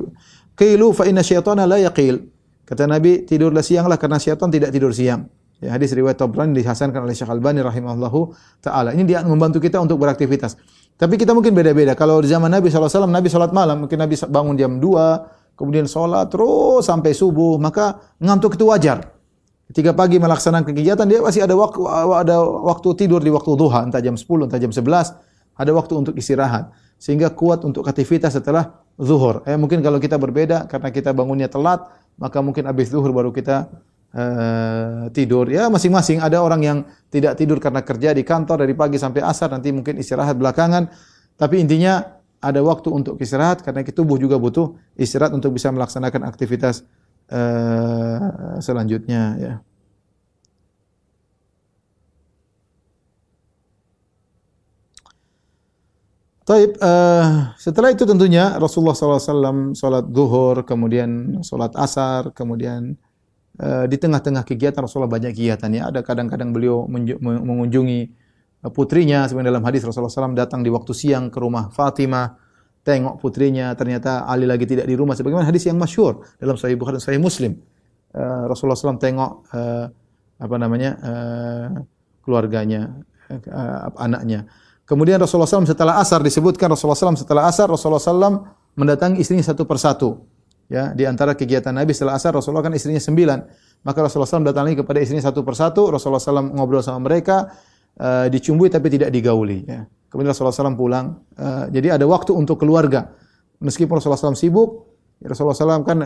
"Qilu fa inna syaitana la yaqil." Kata Nabi, tidurlah sianglah karena syaitan tidak tidur siang. Ya, hadis riwayat Tabrani dihasankan oleh Syekh Albani rahimahullahu taala. Ini dia membantu kita untuk beraktivitas. Tapi kita mungkin beda-beda. Kalau di zaman Nabi sallallahu alaihi wasallam, Nabi salat malam, mungkin Nabi bangun jam 2, kemudian salat terus sampai subuh, maka ngantuk itu wajar. Ketika pagi melaksanakan kegiatan, dia masih ada waktu tidur di waktu duha, entah jam 10, entah jam 11, ada waktu untuk istirahat. Sehingga kuat untuk aktivitas setelah zuhur. Mungkin kalau kita berbeda, karena kita bangunnya telat, maka mungkin habis zuhur baru kita tidur. Ya masing-masing, ada orang yang tidak tidur karena kerja di kantor dari pagi sampai asar, nanti mungkin istirahat belakangan. Tapi intinya ada waktu untuk istirahat, karena tubuh juga butuh istirahat untuk bisa melaksanakan aktivitas selanjutnya ya. Taib, setelah itu tentunya Rasulullah SAW salat zuhur, kemudian salat asar, kemudian di tengah-tengah kegiatan Rasulullah banyak kegiatan ya. Ada kadang-kadang beliau mengunjungi putrinya, sebenarnya dalam hadis Rasulullah SAW datang di waktu siang ke rumah Fatimah, tengok putrinya, ternyata Ali lagi tidak di rumah. Sebagaimana hadis yang masyhur dalam Sahih Bukhari dan Sahih Muslim. Rasulullah SAW tengok keluarganya, anaknya. Kemudian Rasulullah SAW setelah asar disebutkan Rasulullah SAW mendatangi istrinya satu persatu. Ya, di antara kegiatan Nabi setelah asar Rasulullah kan istrinya 9. Maka Rasulullah SAW datang lagi kepada istrinya satu persatu. Rasulullah SAW ngobrol sama mereka, dicumbui tapi tidak digauli. Ya. Kemudian Rasulullah SAW pulang. Jadi ada waktu untuk keluarga. Meskipun Rasulullah SAW sibuk, Rasulullah SAW kan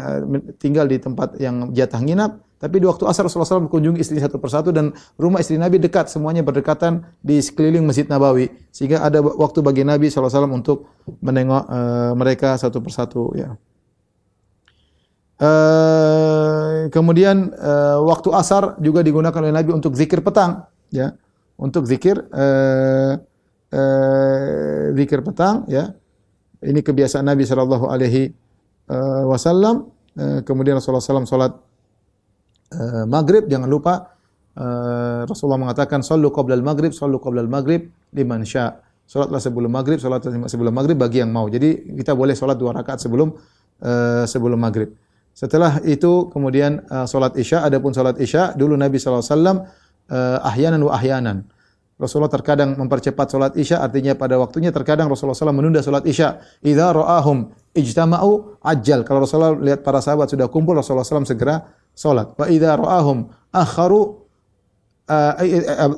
tinggal di tempat yang jatah nginap, tapi di waktu asar Rasulullah SAW mengunjungi istri satu persatu dan rumah istri Nabi dekat, semuanya berdekatan di sekeliling Masjid Nabawi, sehingga ada waktu bagi Nabi SAW untuk menengok mereka satu persatu. Ya. Kemudian waktu asar juga digunakan oleh Nabi untuk zikir petang, ya, untuk zikir petang, ya. Ini kebiasaan Nabi Shallallahu Alaihi Wasallam. Kemudian Rasulullah SAW salat maghrib, jangan lupa Rasulullah mengatakan sallu qabla al-maghrib liman sya. Salatlah sebelum maghrib, bagi yang mau. Jadi kita boleh salat 2 rakaat sebelum maghrib. Setelah itu kemudian salat isya. Adapun salat isya dulu Nabi SAW ahyanan wa ahyanan. Rasulullah terkadang mempercepat salat isya, artinya pada waktunya. Terkadang Rasulullah SAW menunda salat isya. Idza ra'ahum ijtama'u ajjal. Kalau Rasulullah lihat para sahabat sudah kumpul, Rasulullah SAW segera salat. Wa idza ra'ahum akharu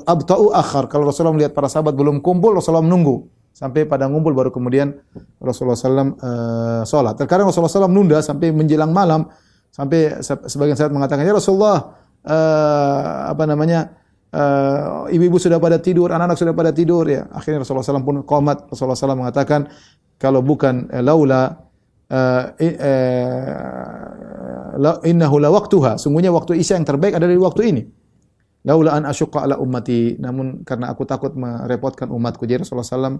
abta'u akhar. Kalau Rasulullah melihat para sahabat belum kumpul, Rasulullah menunggu sampai pada ngumpul baru kemudian Rasulullah SAW salat. Terkadang Rasulullah SAW menunda sampai menjelang malam, sampai sebagian sahabat mengatakan, ya Rasulullah, ibu-ibu sudah pada tidur, anak-anak sudah pada tidur, ya. Akhirnya Rasulullah SAW pun qomat. Rasulullah SAW mengatakan, kalau bukan innahu la waktuha, sungguhnya waktu isya yang terbaik ada di waktu ini. Laula an asyqa ala ummati, namun karena aku takut merepotkan umatku. Jadi Rasulullah SAW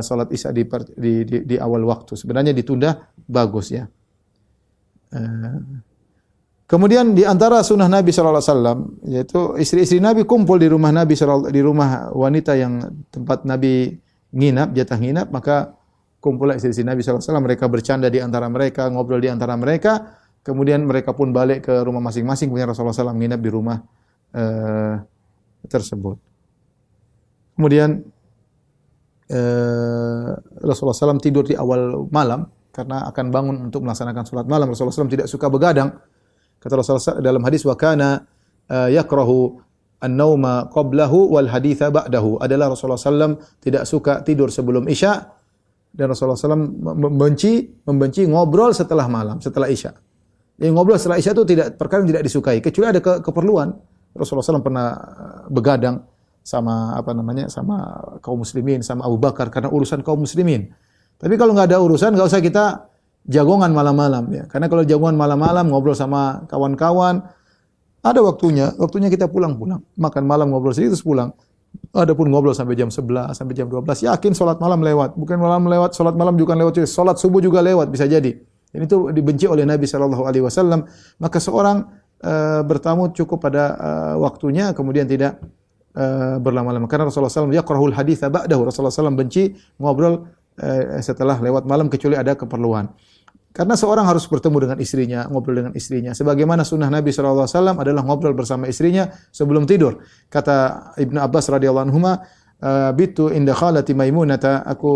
salat isya di awal waktu. Sebenarnya ditunda bagus, ya. Kemudian di antara sunnah Nabi SAW, yaitu istri-istri Nabi kumpul di rumah Nabi di rumah wanita yang tempat Nabi nginap, jatah nginap, maka kumpullah istri-istri Nabi SAW, mereka bercanda di antara mereka, ngobrol di antara mereka, kemudian mereka pun balik ke rumah masing-masing, kemudian Rasulullah SAW nginap di rumah tersebut. Kemudian Rasulullah SAW tidur di awal malam, karena akan bangun untuk melaksanakan salat malam. Rasulullah SAW tidak suka begadang. Kata Rasulullah dalam hadis, wa kana yakrahu an-nauma qablahu wal haditha ba'dahu. Adalah Rasulullah SAW tidak suka tidur sebelum isya, dan Rasulullah SAW membenci ngobrol setelah malam, setelah isya. Jadi ngobrol setelah isya itu perkara yang tidak disukai, kecuali ada keperluan. Rasulullah SAW pernah begadang sama sama kaum muslimin, sama Abu Bakar karena urusan kaum muslimin. Tapi kalau nggak ada urusan, nggak usah kita jagongan malam-malam, ya. Karena kalau jagongan malam-malam ngobrol sama kawan-kawan, ada waktunya kita pulang-pulang. Makan malam ngobrol sedikit terus pulang. Adapun ngobrol sampai jam 11, sampai jam 12, yakin salat malam lewat. Bukan malam lewat, salat malam juga lewat, salat subuh juga lewat, bisa jadi. Dan itu dibenci oleh Nabi sallallahu alaihi wasallam. Maka seorang bertamu cukup pada waktunya, kemudian tidak berlama-lama. Karena Rasulullah SAW yakrahul haditha ba'dahu. Rasulullah SAW benci ngobrol setelah lewat malam, kecuali ada keperluan. Karena seorang harus bertemu dengan istrinya, ngobrol dengan istrinya. Sebagaimana sunnah Nabi SAW adalah ngobrol bersama istrinya sebelum tidur. Kata Ibnu Abbas radhiyallahu anhuma, bitu inda khalati Maimunah, aku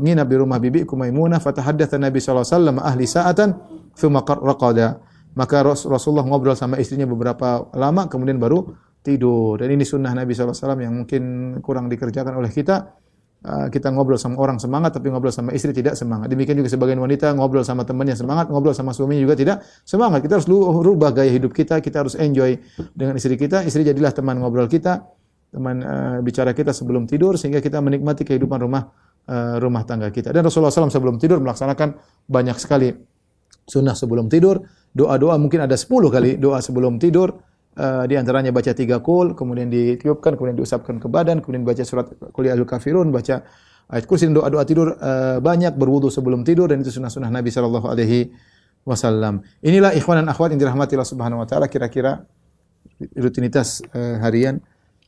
nginap di rumah bibiku Maimunah, fatahaddatsa Nabi SAW ahli sa'atan, thumma raqada. Maka Rasulullah ngobrol sama istrinya beberapa lama, kemudian baru tidur. Dan ini sunnah Nabi SAW yang mungkin kurang dikerjakan oleh kita. Kita ngobrol sama orang semangat, tapi ngobrol sama istri tidak semangat. Demikian juga sebagian wanita ngobrol sama temannya semangat, ngobrol sama suaminya juga tidak semangat. Kita harus rubah gaya hidup kita, kita harus enjoy dengan istri kita. Istri jadilah teman ngobrol kita, teman bicara kita sebelum tidur, sehingga kita menikmati kehidupan rumah tangga kita. Dan Rasulullah SAW sebelum tidur melaksanakan banyak sekali sunnah sebelum tidur. Doa-doa mungkin ada 10 kali doa sebelum tidur. Di antaranya baca 3 qul, kemudian ditiupkan, kemudian diusapkan ke badan, kemudian baca surat Qul ya ayyuhal kafirun, baca ayat kursi, dan doa-doa tidur banyak, berwudu sebelum tidur, dan itu sunnah-sunnah Nabi sallallahu alaihi wasallam. Inilah ikhwan dan akhwat yang dirahmati Allah Subhanahu wa taala, kira-kira rutinitas harian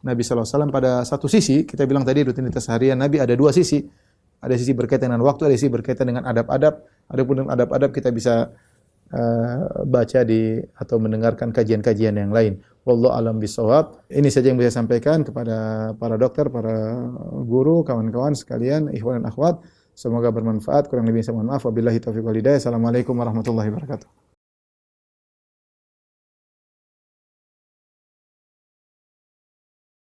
Nabi sallallahu alaihi wasallam. Pada satu sisi, kita bilang tadi rutinitas harian Nabi ada 2 sisi. Ada sisi berkaitan dengan waktu, ada sisi berkaitan dengan adab-adab. Adapun dengan adab-adab kita bisa baca atau mendengarkan kajian-kajian yang lain. Wallahu alam bisawab. Ini saja yang bisa saya sampaikan kepada para dokter, para guru, kawan-kawan sekalian, ikhwan dan akhwat. Semoga bermanfaat. Kurang lebih saya mohon maaf. Wabillahi taufiq wal hidayah. Assalamualaikum warahmatullahi wabarakatuh.